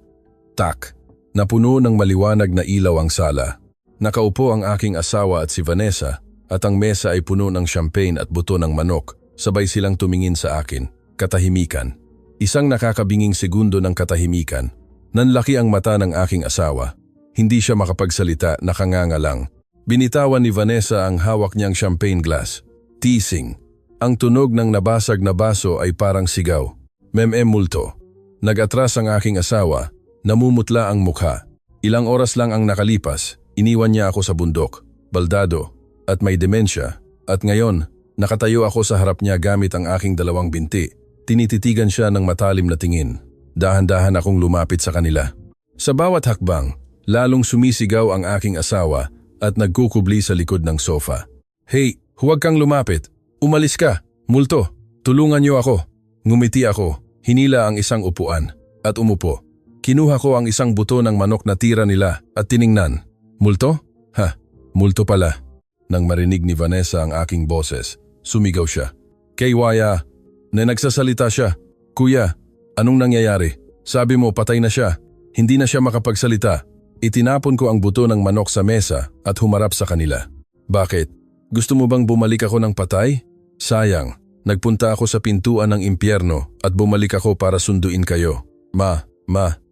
Tak! Napuno ng maliwanag na ilaw ang sala. Nakaupo ang aking asawa at si Vanessa at ang mesa ay puno ng champagne at buto ng manok. Sabay silang tumingin sa akin. Katahimikan. Isang nakakabinging segundo ng katahimikan. Nanlaki ang mata ng aking asawa. Hindi siya makapagsalita, nakanganga lang. Binitawan ni Vanessa ang hawak niyang champagne glass. Teasing. Ang tunog ng nabasag na baso ay parang sigaw. Multo. Nag-atras ang aking asawa. Namumutla ang mukha. Ilang oras lang ang nakalipas. Iniwan niya ako sa bundok, baldado, at may demensya. At ngayon, nakatayo ako sa harap niya gamit ang aking dalawang binti. Tinititigan siya ng matalim na tingin. Dahan-dahan akong lumapit sa kanila. Sa bawat hakbang, lalong sumisigaw ang aking asawa at nagkukubli sa likod ng sofa. Hey, huwag kang lumapit. Umalis ka. Multo. Tulungan niyo ako. Ngumiti ako. Hinila ang isang upuan. At umupo. Kinuha ko ang isang buto ng manok na tira nila at tiningnan. Multo? Ha, multo pala. Nang marinig ni Vanessa ang aking boses, sumigaw siya. Kay Waya, na nagsasalita siya. Kuya, anong nangyayari? Sabi mo patay na siya. Hindi na siya makapagsalita. Itinapon ko ang buto ng manok sa mesa at humarap sa kanila. Bakit? Gusto mo bang bumalik ako ng patay? Sayang, nagpunta ako sa pintuan ng impyerno at bumalik ako para sunduin kayo.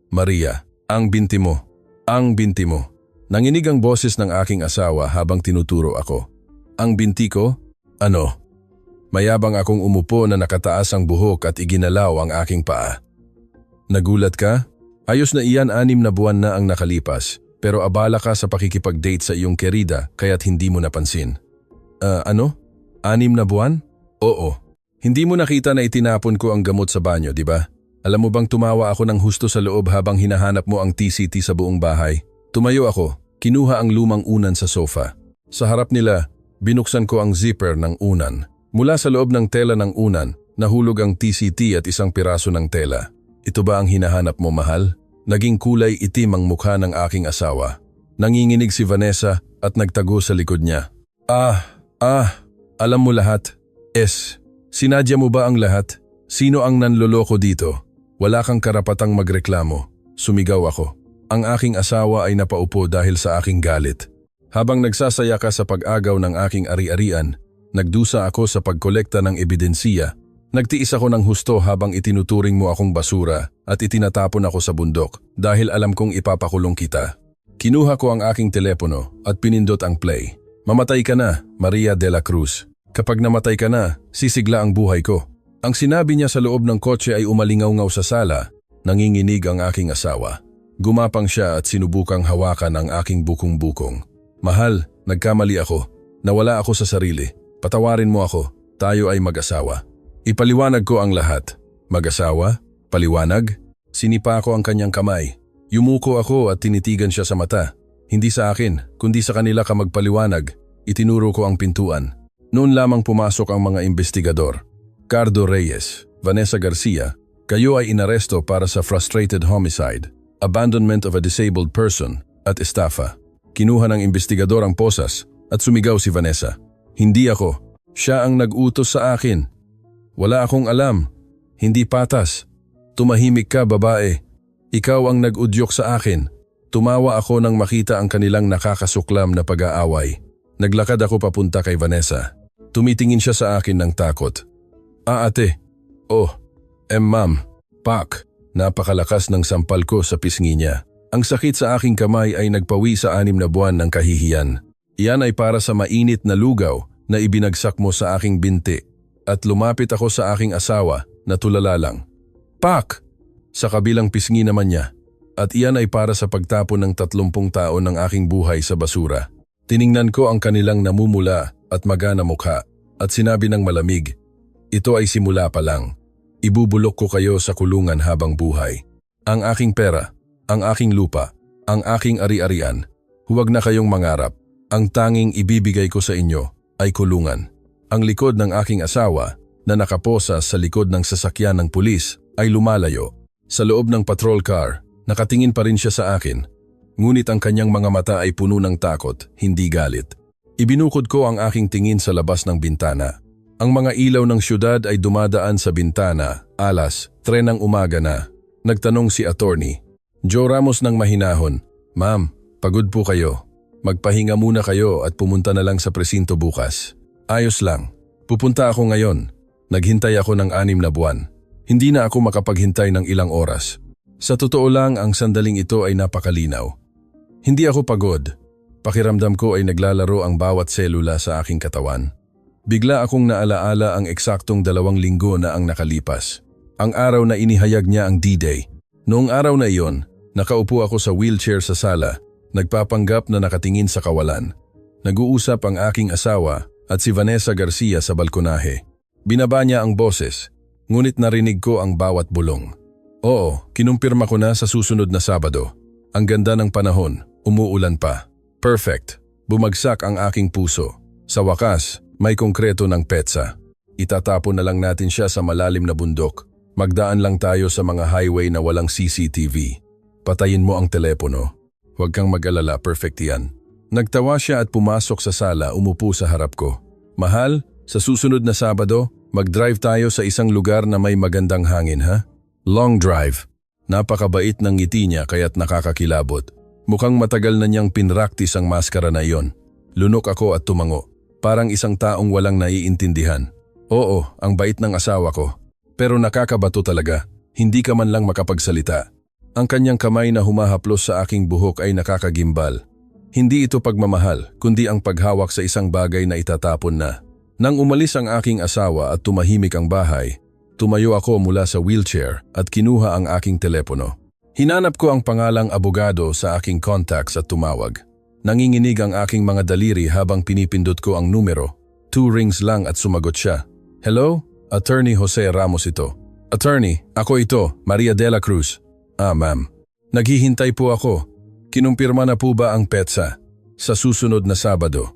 Maria, ang binti mo. Ang binti mo. Nanginig ang boses ng aking asawa habang tinuturo ako. Ang binti ko? Ano? Mayabang akong umupo na nakataas ang buhok at iginalaw ang aking paa. Nagulat ka? Ayos na iyan 6 na buwan na ang nakalipas, pero abala ka sa pakikipag-date sa iyong kerida kaya't hindi mo napansin. Ano? 6 na buwan? Oo. Hindi mo nakita na itinapon ko ang gamot sa banyo, di ba? Alam mo bang tumawa ako ng husto sa loob habang hinahanap mo ang TCT sa buong bahay? Tumayo ako, kinuha ang lumang unan sa sofa. Sa harap nila, binuksan ko ang zipper ng unan. Mula sa loob ng tela ng unan, nahulog ang TCT at isang piraso ng tela. Ito ba ang hinahanap mo, mahal? Naging kulay itim ang mukha ng aking asawa. Nanginginig si Vanessa at nagtago sa likod niya. Alam mo lahat. Sinadya mo ba ang lahat? Sino ang nanloloko dito? Wala kang karapatang magreklamo. Sumigaw ako. Ang aking asawa ay napaupo dahil sa aking galit. Habang nagsasaya ka sa pag-agaw ng aking ari-arian, nagdusa ako sa pagkolekta ng ebidensiya. Nagtiis ako ng husto habang itinuturing mo akong basura at itinatapon ako sa bundok dahil alam kong ipapakulong kita. Kinuha ko ang aking telepono at pinindot ang play. Mamatay ka na, Maria de la Cruz. Kapag namatay ka na, sisigla ang buhay ko. Ang sinabi niya sa loob ng kotse ay umalingaw-ngaw sa sala. Nanginginig ang aking asawa. Gumapang siya at sinubukang hawakan ang aking bukong-bukong. Mahal, nagkamali ako. Nawala ako sa sarili. Patawarin mo ako. Tayo ay mag-asawa. Ipaliwanag ko ang lahat. Mag-asawa? Paliwanag? Sinipa ko ang kanyang kamay. Yumuko ako at tinitigan siya sa mata. Hindi sa akin, kundi sa kanila ka magpaliwanag. Itinuro ko ang pintuan. Noon lamang pumasok ang mga investigador. Cardo Reyes, Vanessa Garcia, kayo ay inaresto para sa frustrated homicide, abandonment of a disabled person, at estafa. Kinuha ng investigador ang posas at sumigaw si Vanessa. Hindi ako. Siya ang nag-utos sa akin. Wala akong alam. Hindi patas. Tumahimik ka, babae. Ikaw ang nag-udyok sa akin. Tumawa ako nang makita ang kanilang nakakasuklam na pag-aaway. Naglakad ako papunta kay Vanessa. Tumitingin siya sa akin ng takot. Ate. Ma'am. Pak. Napakalakas ng sampal ko sa pisngi niya. Ang sakit sa aking kamay ay nagpawi sa 6 na buwan ng kahihiyan. Iyan ay para sa mainit na lugaw na ibinagsak mo sa aking binti. At lumapit ako sa aking asawa na tulala lang. Pak! Sa kabilang pisngi naman niya. At iyan ay para sa pagtapon ng 30 taon ng aking buhay sa basura. Tiningnan ko ang kanilang namumula at maga na mukha at sinabi ng malamig, ito ay simula pa lang. Ibubulok ko kayo sa kulungan habang buhay. Ang aking pera, ang aking lupa, ang aking ari-arian. Huwag na kayong mangarap. Ang tanging ibibigay ko sa inyo ay kulungan. Ang likod ng aking asawa na nakaposa sa likod ng sasakyan ng pulis ay lumalayo. Sa loob ng patrol car, nakatingin pa rin siya sa akin. Ngunit ang kanyang mga mata ay puno ng takot, hindi galit. Ibinukod ko ang aking tingin sa labas ng bintana. Ang mga ilaw ng syudad ay dumadaan sa bintana. Alas, 3 ng umaga na. Nagtanong si attorney. Joe Ramos ng mahinahon, "Ma'am, pagod po kayo. Magpahinga muna kayo at pumunta na lang sa presinto bukas." "Ayos lang. Pupunta ako ngayon." Naghintay ako ng 6 na buwan. Hindi na ako makapaghintay ng ilang oras. Sa totoo lang, ang sandaling ito ay napakalinaw. Hindi ako pagod. Pakiramdam ko ay naglalaro ang bawat selula sa aking katawan. Bigla akong naalaala ang eksaktong 2 linggo na ang nakalipas. Ang araw na inihayag niya ang D-Day. Noong araw na iyon, nakaupo ako sa wheelchair sa sala, nagpapanggap na nakatingin sa kawalan. Nag-uusap ang aking asawa at si Vanessa Garcia sa balkonahe. Binaba niya ang boses, ngunit narinig ko ang bawat bulong. Oo, kinumpirma ko na sa susunod na Sabado. Ang ganda ng panahon, umuulan pa. Perfect. Bumagsak ang aking puso. Sa wakas, may konkreto ng petsa. Itatapon na lang natin siya sa malalim na bundok. Magdaan lang tayo sa mga highway na walang CCTV. Patayin mo ang telepono. Huwag kang mag-alala, perfect yan. Nagtawa siya at pumasok sa sala, umupo sa harap ko. Mahal, sa susunod na Sabado, mag-drive tayo sa isang lugar na may magandang hangin, ha? Long drive. Napakabait ng ngiti niya kaya't nakakakilabot. Mukhang matagal na niyang pinraktis ang maskara na iyon. Lunok ako at tumango. Parang isang taong walang naiintindihan. Oo, ang bait ng asawa ko. Pero nakakabato talaga. Hindi ka man lang makapagsalita. Ang kanyang kamay na humahaplos sa aking buhok ay nakakagimbal. Hindi ito pagmamahal, kundi ang paghawak sa isang bagay na itatapon na. Nang umalis ang aking asawa at tumahimik ang bahay, tumayo ako mula sa wheelchair at kinuha ang aking telepono. Hinanap ko ang pangalang abogado sa aking contacts at tumawag. Nanginginig ang aking mga daliri habang pinipindot ko ang numero. 2 rings lang at sumagot siya. Hello? Attorney Jose Ramos ito. Attorney, ako ito, Maria de la Cruz. Ma'am. Naghihintay po ako. Kinumpirma na po ba ang petsa? Sa susunod na Sabado.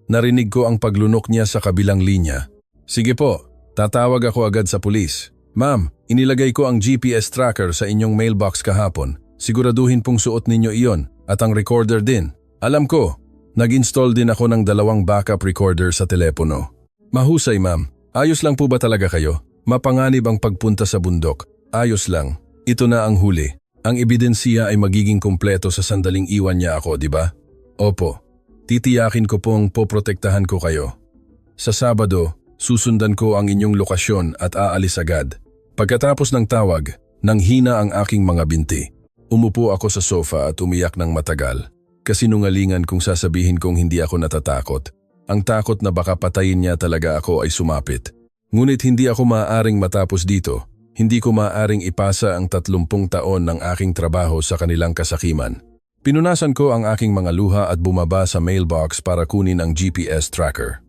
Narinig ko ang paglunok niya sa kabilang linya. Sige po, tatawag ako agad sa pulis. Ma'am, inilagay ko ang GPS tracker sa inyong mailbox kahapon. Siguraduhin pong suot ninyo iyon at ang recorder din. Alam ko, nag-install din ako ng 2 backup recorder sa telepono. Mahusay ma'am, ayos lang po ba talaga kayo? Mapanganib ang pagpunta sa bundok. Ayos lang. Ito na ang huli. Ang ebidensiya ay magiging kumpleto sa sandaling iwan niya ako, di ba? Opo. Titiyakin ko pong poprotektahan ko kayo. Sa Sabado, susundan ko ang inyong lokasyon at aalis agad. Pagkatapos ng tawag, nanghina ang aking mga binti. Umupo ako sa sofa at umiyak ng matagal. Kasinungalingan kung sasabihin kong hindi ako natatakot. Ang takot na baka patayin niya talaga ako ay sumapit. Ngunit hindi ako maaaring matapos dito. Hindi ko maaaring ipasa ang 30 taon ng aking trabaho sa kanilang kasakiman. Pinunasan ko ang aking mga luha at bumaba sa mailbox para kunin ang GPS tracker.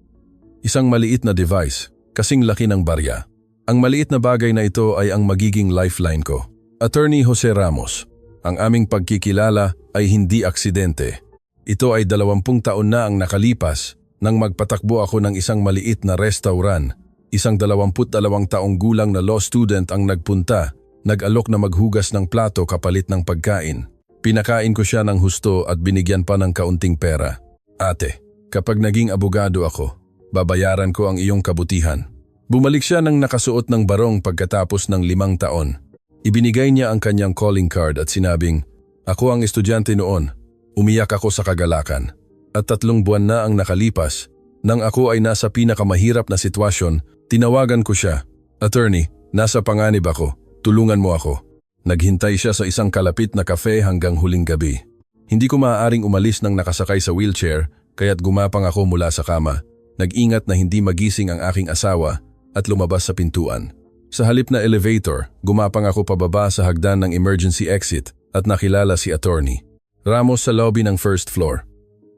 Isang maliit na device, kasing laki ng barya. Ang maliit na bagay na ito ay ang magiging lifeline ko. Attorney Jose Ramos, ang aming pagkikilala ay hindi aksidente. Ito ay 20 taon na ang nakalipas nang magpatakbo ako ng isang maliit na restaurant. Isang 22 taong gulang na law student ang nagpunta, nag-alok na maghugas ng plato kapalit ng pagkain. Pinakain ko siya ng husto at binigyan pa ng kaunting pera. Ate, kapag naging abogado ako, babayaran ko ang iyong kabutihan. Bumalik siya ng nakasuot ng barong pagkatapos ng 5 taon. Ibinigay niya ang kanyang calling card at sinabing, ako ang estudyante noon. Umiyak ako sa kagalakan. At 3 buwan na ang nakalipas. Nang ako ay nasa pinakamahirap na sitwasyon, tinawagan ko siya. Attorney, nasa panganib ako. Tulungan mo ako. Naghintay siya sa isang kalapit na kafe hanggang huling gabi. Hindi ko maaaring umalis nang nakasakay sa wheelchair, kaya't gumapang ako mula sa kama. Nag-ingat na hindi magising ang aking asawa at lumabas sa pintuan. Sa halip na elevator, gumapang ako pababa sa hagdan ng emergency exit at nakilala si Attorney Ramos sa lobby ng first floor.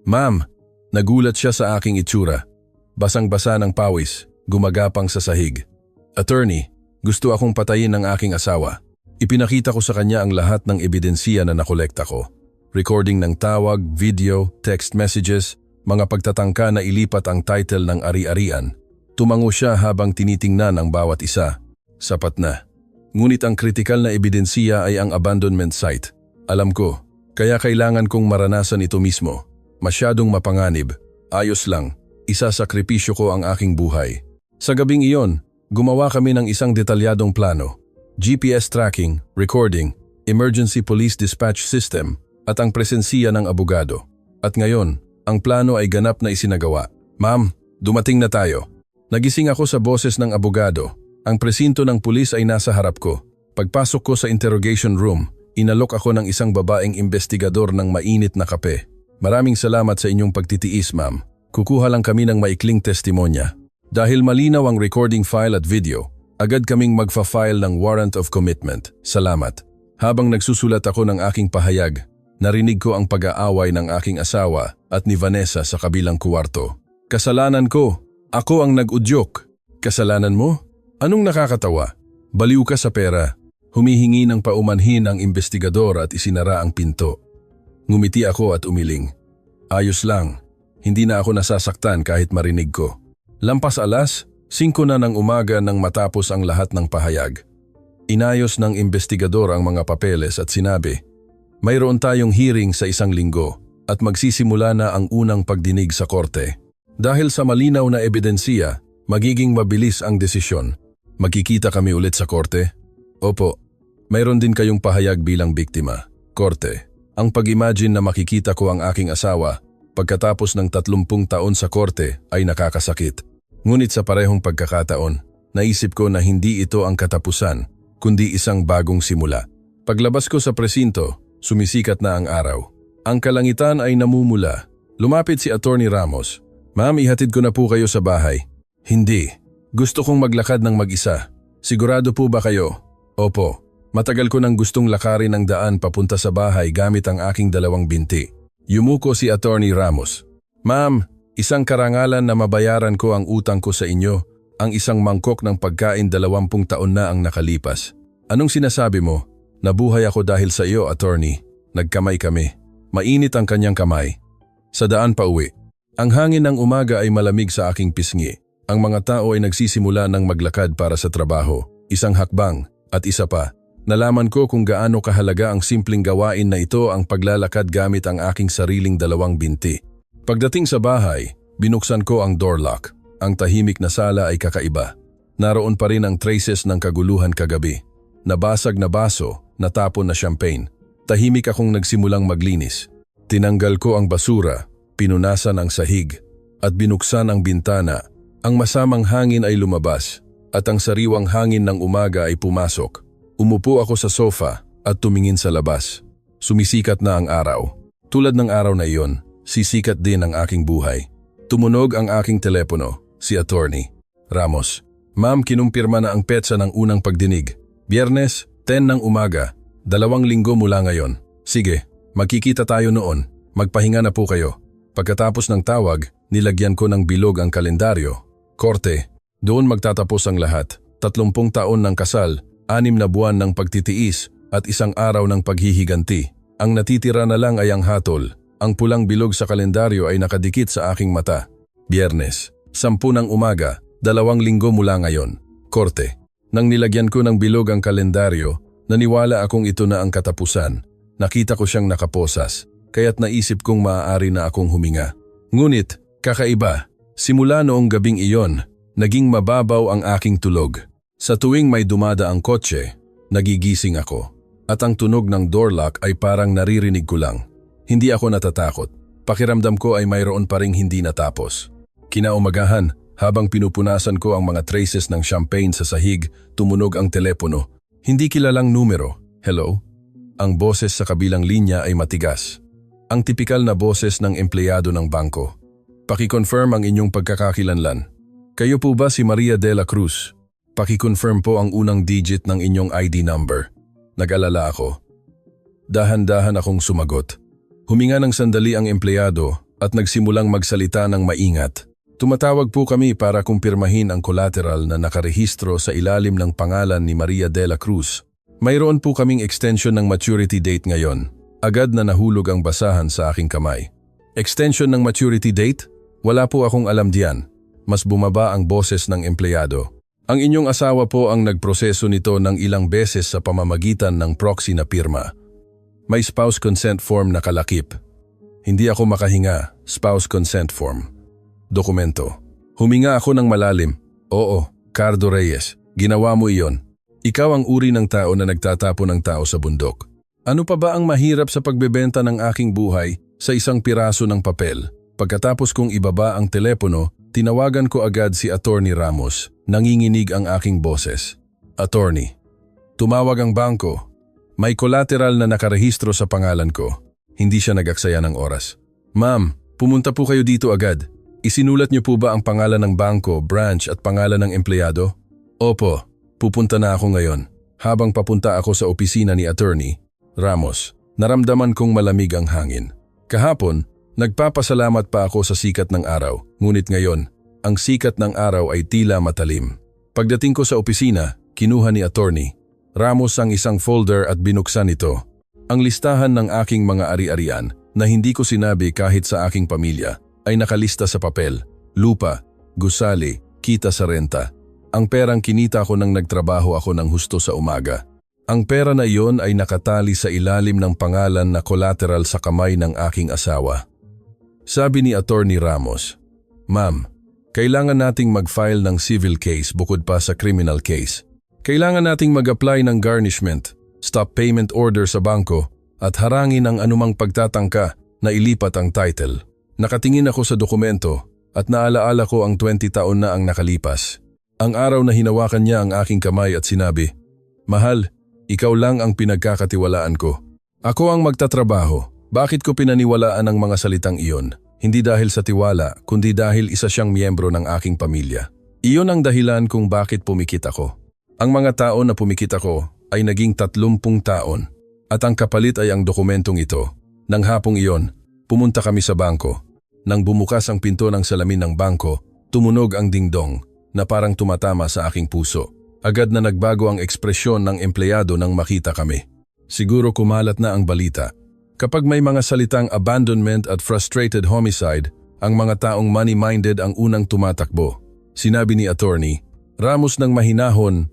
Ma'am, nagulat siya sa aking itsura. Basang-basa ng pawis, gumagapang sa sahig. Attorney, gusto akong patayin ng aking asawa. Ipinakita ko sa kanya ang lahat ng ebidensiya na nakolekta ko. recording ng tawag, video, text messages, mga pagtatangka na ilipat ang title ng ari-arian. Tumango siya habang tinitingnan ang bawat isa. Sapat na. Ngunit ang kritikal na ebidensya ay ang abandonment site. Alam ko, kaya kailangan kong maranasan ito mismo. Masyadong mapanganib. Ayos lang. Isasakripisyo ko ang aking buhay. Sa gabing iyon, gumawa kami ng isang detalyadong plano. GPS tracking, recording, emergency police dispatch system, at ang presensiya ng abogado. At ngayon, ang plano ay ganap na isinagawa. Ma'am, dumating na tayo. Nagising ako sa boses ng abogado. Ang presinto ng pulis ay nasa harap ko. Pagpasok ko sa interrogation room, inalok ako ng isang babaeng investigador ng mainit na kape. Maraming salamat sa inyong pagtitiis, ma'am. Kukuha lang kami ng maikling testimonya. Dahil malinaw ang recording file at video, agad kaming magfa-file ng warrant of commitment. Salamat. Habang nagsusulat ako ng aking pahayag, narinig ko ang pag-aaway ng aking asawa at ni Vanessa sa kabilang kuwarto. Kasalanan ko. Ako ang nag-udyok. Kasalanan mo? Anong nakakatawa? Baliw ka sa pera. Humihingi ng paumanhin ang investigador at isinara ang pinto. Ngumiti ako at umiling. Ayos lang. Hindi na ako nasasaktan kahit marinig ko. Lampas alas, 5 na ng umaga nang matapos ang lahat ng pahayag. Inayos ng investigador ang mga papeles at sinabi, mayroon tayong hearing sa 1 linggo at magsisimula na ang unang pagdinig sa korte. Dahil sa malinaw na ebidensya, magiging mabilis ang desisyon. Magkikita kami ulit sa korte? Opo. Mayroon din kayong pahayag bilang biktima. Korte. Ang pag-imagine na makikita ko ang aking asawa pagkatapos ng 30 taon sa korte ay nakakasakit. Ngunit sa parehong pagkakataon, naisip ko na hindi ito ang katapusan, kundi isang bagong simula. Paglabas ko sa presinto, sumisikat na ang araw. Ang kalangitan ay namumula. Lumapit si Attorney Ramos. Ma'am, ihatid ko na po kayo sa bahay. Hindi. Gusto kong maglakad ng mag-isa. Sigurado po ba kayo? Opo. Matagal ko nang gustong lakarin ang daan papunta sa bahay gamit ang aking 2 binti. Yumuko si Attorney Ramos. Ma'am, isang karangalan na mabayaran ko ang utang ko sa inyo, ang isang mangkok ng pagkain 20 taon na ang nakalipas. Anong sinasabi mo? Nabuhay ako dahil sa iyo, attorney. Nagkamay kami. Mainit ang kanyang kamay. Sa daan pa uwi. Ang hangin ng umaga ay malamig sa aking pisngi. Ang mga tao ay nagsisimula ng maglakad para sa trabaho. Isang hakbang at isa pa. Nalaman ko kung gaano kahalaga ang simpleng gawain na ito ang paglalakad gamit ang aking sariling 2 binti. Pagdating sa bahay, binuksan ko ang door lock. Ang tahimik na sala ay kakaiba. Naroon pa rin ang traces ng kaguluhan kagabi. Nabasag na baso, natapon na champagne. Tahimik akong nagsimulang maglinis. Tinanggal ko ang basura, pinunasan ang sahig, at binuksan ang bintana. Ang masamang hangin ay lumabas, at ang sariwang hangin ng umaga ay pumasok. Umupo ako sa sofa at tumingin sa labas. Sumisikat na ang araw. Tulad ng araw na iyon, sisikat din ang aking buhay. Tumunog ang aking telepono, si Attorney Ramos. Ma'am, kinumpirma na ang petsa ng unang pagdinig. Biyernes, 10 ng umaga, 2 linggo mula ngayon. Sige, magkikita tayo noon. Magpahinga na po kayo. Pagkatapos ng tawag, nilagyan ko ng bilog ang kalendaryo. Korte, doon magtatapos ang lahat. 30 taon ng kasal, 6 na buwan ng pagtitiis at 1 araw ng paghihiganti. Ang natitira na lang ay ang hatol. Ang pulang bilog sa kalendaryo ay nakadikit sa aking mata. Biyernes, 10 ng umaga, 2 linggo mula ngayon. Korte. Nang nilagyan ko ng bilog ang kalendaryo, naniwala akong ito na ang katapusan. Nakita ko siyang nakaposas, kaya't naisip kong maaari na akong huminga. Ngunit, kakaiba, simula noong gabing iyon, naging mababaw ang aking tulog. Sa tuwing may dumada ang kotse, nagigising ako. At ang tunog ng door lock ay parang naririnig ko lang. Hindi ako natatakot. Pakiramdam ko ay mayroon pa ring hindi natapos. Kinaumagahan, habang pinupunasan ko ang mga traces ng champagne sa sahig, tumunog ang telepono. Hindi kilalang numero. Hello? Ang boses sa kabilang linya ay matigas. Ang tipikal na boses ng empleyado ng bangko. Paki-confirm ang inyong pagkakakilanlan. Kayo po ba si Maria de la Cruz? Paki-confirm po ang unang digit ng inyong ID number. Nag-alala ako. Dahan-dahan akong sumagot. Huminga ng sandali ang empleyado at nagsimulang magsalita ng maingat. Tumatawag po kami para kumpirmahin ang collateral na nakarehistro sa ilalim ng pangalan ni Maria de la Cruz. Mayroon po kaming extension ng maturity date ngayon. Agad na nahulog ang basahan sa aking kamay. Extension ng maturity date? Wala po akong alam diyan. Mas bumaba ang boses ng empleyado. Ang inyong asawa po ang nagproseso nito ng ilang beses sa pamamagitan ng proxy na pirma. May spouse consent form na kalakip. Hindi ako makahinga, spouse consent form. Dokumento. Huminga ako ng malalim. Oo, Cardo Reyes, ginawa mo iyon. Ikaw ang uri ng tao na nagtatapo ng tao sa bundok. Ano pa ba ang mahirap sa pagbebenta ng aking buhay sa isang piraso ng papel? Pagkatapos kong ibaba ang telepono, tinawagan ko agad si Attorney Ramos. Nanginginig ang aking boses. Attorney. Tumawag ang bangko. May collateral na nakarehistro sa pangalan ko. Hindi siya nag-aksaya ng oras. Ma'am, pumunta po kayo dito agad. Isinulat niyo po ba ang pangalan ng bangko, branch at pangalan ng empleyado? Opo, pupunta na ako ngayon. Habang papunta ako sa opisina ni Attorney Ramos, naramdaman kong malamig ang hangin. Kahapon, nagpapasalamat pa ako sa sikat ng araw, ngunit ngayon, ang sikat ng araw ay tila matalim. Pagdating ko sa opisina, kinuha ni Attorney Ramos ang isang folder at binuksan ito. Ang listahan ng aking mga ari-arian na hindi ko sinabi kahit sa aking pamilya ay nakalista sa papel, lupa, gusali, kita sa renta. Ang perang kinita ko nang nagtrabaho ako ng husto sa umaga. Ang pera na iyon ay nakatali sa ilalim ng pangalan na collateral sa kamay ng aking asawa. Sabi ni Attorney Ramos, Ma'am, kailangan nating mag-file ng civil case bukod pa sa criminal case. Kailangan nating mag-apply ng garnishment, stop payment order sa bangko at harangin ang anumang pagtatangka na ilipat ang title. Nakatingin ako sa dokumento at naalaala ko ang 20 taon na ang nakalipas. Ang araw na hinawakan niya ang aking kamay at sinabi, Mahal, ikaw lang ang pinagkakatiwalaan ko. Ako ang magtatrabaho. Bakit ko pinaniwalaan ang mga salitang iyon? Hindi dahil sa tiwala, kundi dahil isa siyang miyembro ng aking pamilya. Iyon ang dahilan kung bakit pumikit ako. Ang mga taon na pumikit ako ay naging 30 taon at ang kapalit ay ang dokumentong ito. Nang hapong iyon, pumunta kami sa bangko. Nang bumukas ang pinto ng salamin ng bangko, tumunog ang dingdong na parang tumatama sa aking puso. Agad na nagbago ang ekspresyon ng empleyado nang makita kami. Siguro kumalat na ang balita. Kapag may mga salitang abandonment at frustrated homicide, ang mga taong money-minded ang unang tumatakbo. Sinabi ni Attorney Ramos ng mahinahon,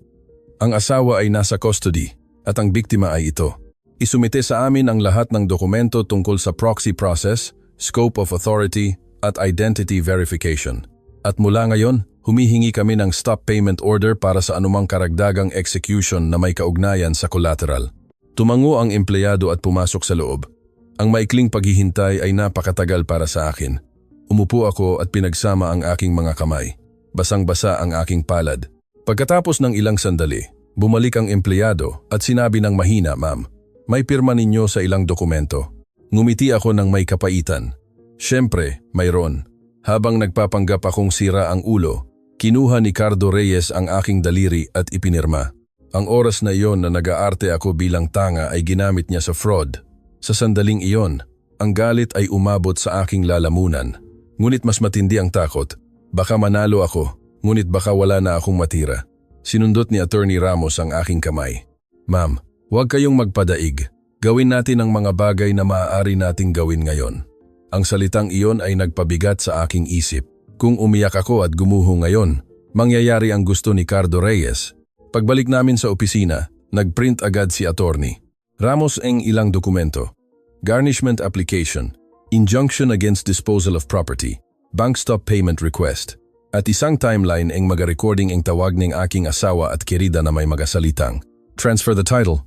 ang asawa ay nasa custody at ang biktima ay ito. Isumite sa amin ang lahat ng dokumento tungkol sa proxy process, scope of authority at identity verification. At mula ngayon, humihingi kami ng stop payment order para sa anumang karagdagang execution na may kaugnayan sa collateral. Tumango ang empleyado at pumasok sa loob. Ang maikling paghihintay ay napakatagal para sa akin. Umupo ako at pinagsama ang aking mga kamay. Basang-basa ang aking palad. Pagkatapos ng ilang sandali, bumalik ang empleyado at sinabi ng mahina, Ma'am, may pirma ninyo sa ilang dokumento. Ngumiti ako ng may kapaitan. Siyempre, mayroon. Habang nagpapanggap akong sira ang ulo, kinuha ni Cardo Reyes ang aking daliri at ipinirma. Ang oras na iyon na nag-aarte ako bilang tanga ay ginamit niya sa fraud. Sa sandaling iyon, ang galit ay umabot sa aking lalamunan. Ngunit mas matindi ang takot. Baka manalo ako, ngunit baka wala na akong matira. Sinundot ni Attorney Ramos ang aking kamay. Ma'am, huwag kayong magpadaig. Gawin natin ang mga bagay na maaari nating gawin ngayon. Ang salitang iyon ay nagpabigat sa aking isip. Kung umiyak ako at gumuho ngayon, mangyayari ang gusto ni Cardo Reyes. Pagbalik namin sa opisina, nagprint agad si Attorney Ramos ang ilang dokumento. Garnishment application, injunction against disposal of property, bank stop payment request, at isang timeline ang mag-recording ang tawag ng aking asawa at kirida na may magasalitang, Transfer the title.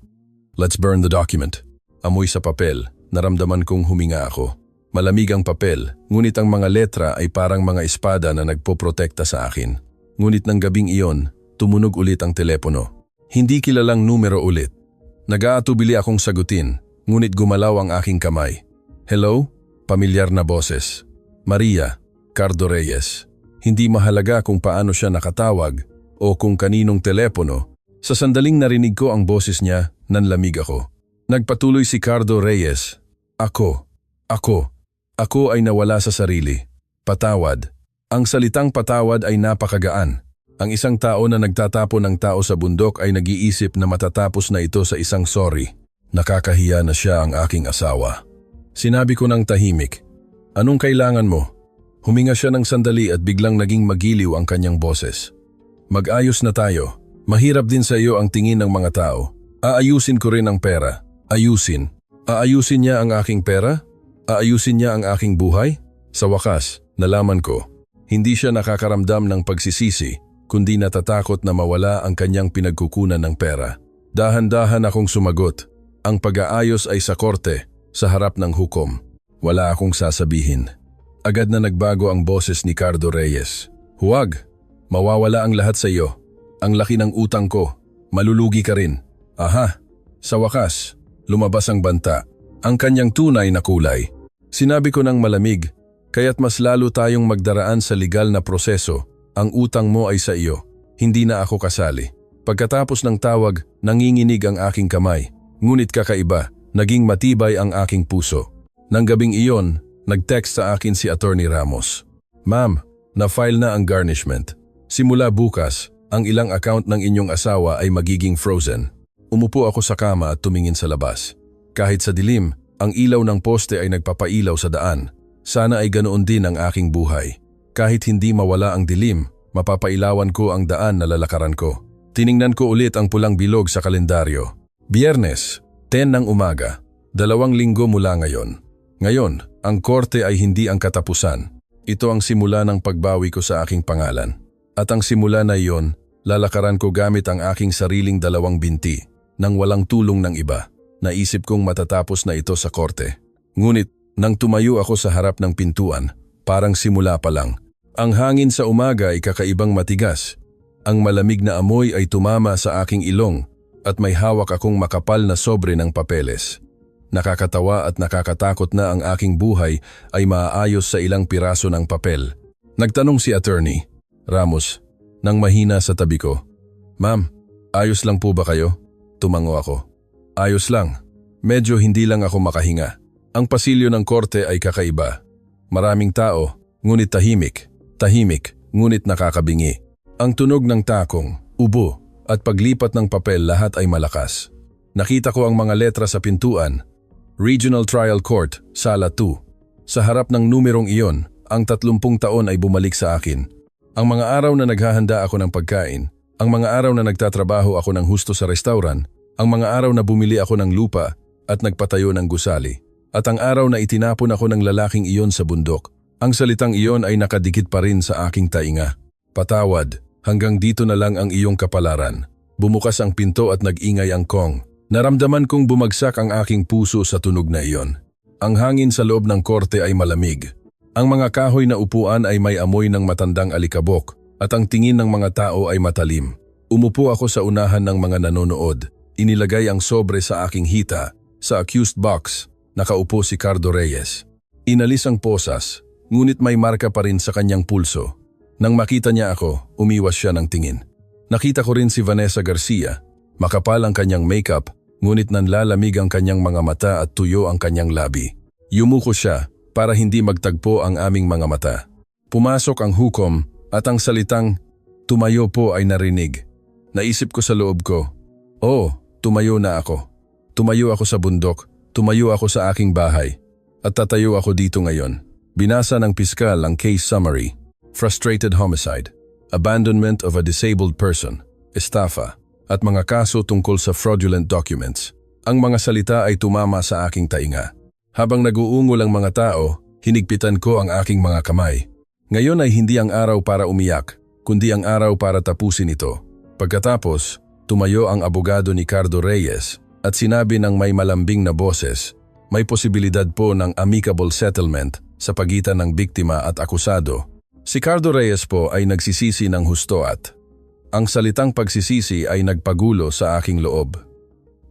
Let's burn the document. Amoy sa papel, naramdaman kong huminga ako. Malamig ang papel, ngunit ang mga letra ay parang mga espada na nagpoprotekta sa akin. Ngunit ng gabing iyon, tumunog ulit ang telepono. Hindi kilalang numero ulit. Nag-aatubili akong sagutin, ngunit gumalaw ang aking kamay. Hello? Pamilyar na boses. Maria, Cardo Reyes. Hindi mahalaga kung paano siya nakatawag o kung kaninong telepono. Sa sandaling narinig ko ang boses niya, nanlamig ako. Nagpatuloy si Cardo Reyes. Ako ay nawala sa sarili. Patawad. Ang salitang patawad ay napakagaan. Ang isang tao na nagtatapon ng tao sa bundok ay nag-iisip na matatapos na ito sa isang sorry. Nakakahiya na siya ang aking asawa. Sinabi ko ng tahimik, "Anong kailangan mo?" Huminga siya ng sandali at biglang naging magiliw ang kanyang boses. "Mag-ayos na tayo. Mahirap din sa iyo ang tingin ng mga tao. Aayusin ko rin ang pera." Ayusin? Aayusin niya ang aking pera? Aayusin niya ang aking buhay? Sa wakas, nalaman ko, hindi siya nakakaramdam ng pagsisisi, kundi natatakot na mawala ang kanyang pinagkukunan ng pera. Dahan-dahan akong sumagot. Ang pag-aayos ay sa korte, sa harap ng hukom. Wala akong sasabihin. Agad na nagbago ang boses ni Cardo Reyes. "Huwag! Mawawala ang lahat sa iyo. Ang laki ng utang ko. Malulugi ka rin." Aha! Sa wakas, lumabas ang banta. Ang kanyang tunay na kulay. Sinabi ko ng malamig, "Kaya't mas lalo tayong magdaraan sa legal na proseso. Ang utang mo ay sa iyo. Hindi na ako kasali." Pagkatapos ng tawag, nanginginig ang aking kamay. Ngunit kakaiba, naging matibay ang aking puso. Nang gabing iyon, nag-text sa akin si Attorney Ramos. "Ma'am, na-file na ang garnishment. Simula bukas, ang ilang account ng inyong asawa ay magiging frozen." Umupo ako sa kama at tumingin sa labas. Kahit sa dilim, ang ilaw ng poste ay nagpapailaw sa daan. Sana ay ganoon din ang aking buhay. Kahit hindi mawala ang dilim, mapapailawan ko ang daan na lalakaran ko. Tiningnan ko ulit ang pulang bilog sa kalendaryo. Biyernes, 10 ng umaga. 2 linggo mula ngayon. Ngayon, ang korte ay hindi ang katapusan. Ito ang simula ng pagbawi ko sa aking pangalan. At ang simula na iyon, lalakaran ko gamit ang aking sariling 2 binti, nang walang tulong ng iba. Naisip kong matatapos na ito sa korte. Ngunit, nang tumayo ako sa harap ng pintuan, parang simula pa lang. Ang hangin sa umaga ay kakaibang matigas. Ang malamig na amoy ay tumama sa aking ilong at may hawak akong makapal na sobre ng papeles. Nakakatawa at nakakatakot na ang aking buhay ay maaayos sa ilang piraso ng papel. Nagtanong si Attorney Ramos nang mahina sa tabi ko, "Ma'am, ayos lang po ba kayo?" Tumango ako. "Ayos lang. Medyo hindi lang ako makahinga. Ang pasilyo ng korte ay kakaiba. Maraming tao, ngunit tahimik. Tahimik, ngunit nakakabingi. Ang tunog ng takong, ubo, at paglipat ng papel lahat ay malakas. Nakita ko ang mga letra sa pintuan. Regional Trial Court, Sala 2. Sa harap ng numerong iyon, ang 30 taon ay bumalik sa akin. Ang mga araw na naghahanda ako ng pagkain, ang mga araw na nagtatrabaho ako ng husto sa restauran, ang mga araw na bumili ako ng lupa at nagpatayo ng gusali, at ang araw na itinapon ako ng lalaking iyon sa bundok. Ang salitang iyon ay nakadikit pa rin sa aking tainga. "Patawad, hanggang dito na lang ang iyong kapalaran." Bumukas ang pinto at nag-ingay ang kong. Naramdaman kong bumagsak ang aking puso sa tunog na iyon. Ang hangin sa loob ng korte ay malamig. Ang mga kahoy na upuan ay may amoy ng matandang alikabok at ang tingin ng mga tao ay matalim. Umupo ako sa unahan ng mga nanonood. Inilagay ang sobre sa aking hita. Sa accused box, nakaupo si Cardo Reyes. Inalis ang posas, ngunit may marka pa rin sa kanyang pulso. Nang makita niya ako, umiwas siya ng tingin. Nakita ko rin si Vanessa Garcia. Makapal ang kanyang makeup, ngunit nanlalamig ang kanyang mga mata at tuyo ang kanyang labi. Yumuko siya para hindi magtagpo ang aming mga mata. Pumasok ang hukom at ang salitang, "Tumayo po" ay narinig. Naisip ko sa loob ko, "Oh, tumayo na ako. Tumayo ako sa bundok, tumayo ako sa aking bahay. At tatayo ako dito ngayon." Binasa ng piskal ang case summary. Frustrated homicide, abandonment of a disabled person, estafa, at mga kaso tungkol sa fraudulent documents. Ang mga salita ay tumama sa aking tainga. Habang nag-uungol ang mga tao, hinigpitan ko ang aking mga kamay. Ngayon ay hindi ang araw para umiyak, kundi ang araw para tapusin ito. Pagkatapos, tumayo ang abogado ni Cardo Reyes at sinabi ng may malambing na boses, may posibilidad po ng amicable settlement sa pagitan ng biktima at akusado. Si Cardo Reyes po ay nagsisisi ng husto at ang salitang pagsisisi ay nagpagulo sa aking loob.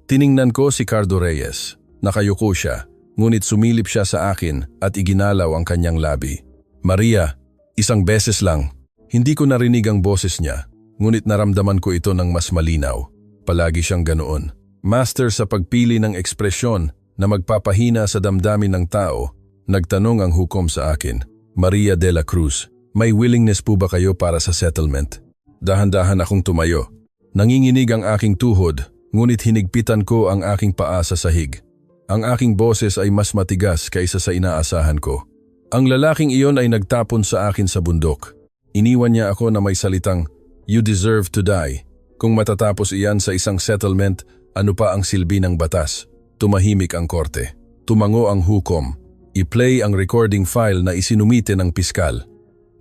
Tiningnan ko si Cardo Reyes. Nakayuko siya, ngunit sumilip siya sa akin at iginalaw ang kanyang labi. "Maria, isang beses lang." Hindi ko narinig ang boses niya, ngunit naramdaman ko ito ng mas malinaw. Palagi siyang ganoon. Master sa pagpili ng ekspresyon na magpapahina sa damdamin ng tao. Nagtanong ang hukom sa akin, "Maria de la Cruz, may willingness po ba kayo para sa settlement?" Dahan-dahan akong tumayo. Nanginginig ang aking tuhod, ngunit hinigpitan ko ang aking paa sa sahig. Ang aking boses ay mas matigas kaysa sa inaasahan ko. Ang lalaking iyon ay nagtapon sa akin sa bundok. Iniwan niya ako na may salitang, "You deserve to die." Kung matatapos iyan sa isang settlement, ano pa ang silbi ng batas? Tumahimik ang korte. Tumango ang hukom. I-play ang recording file na isinumite ng piskal.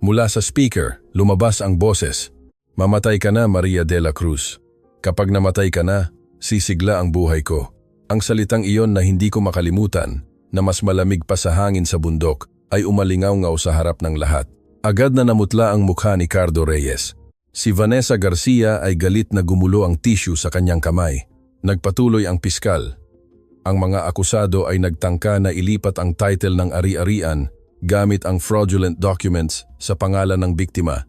Mula sa speaker, lumabas ang boses. "Mamatay ka na, Maria de la Cruz. Kapag namatay ka na, sisigla ang buhay ko." Ang salitang iyon na hindi ko makalimutan, na mas malamig pa sa hangin sa bundok, ay umalingaw-ngaw sa harap ng lahat. Agad na namutla ang mukha ni Cardo Reyes. Si Vanessa Garcia ay galit na gumulo ang tissue sa kanyang kamay. Nagpatuloy ang piskal. Ang mga akusado ay nagtangka na ilipat ang title ng ari-arian gamit ang fraudulent documents sa pangalan ng biktima.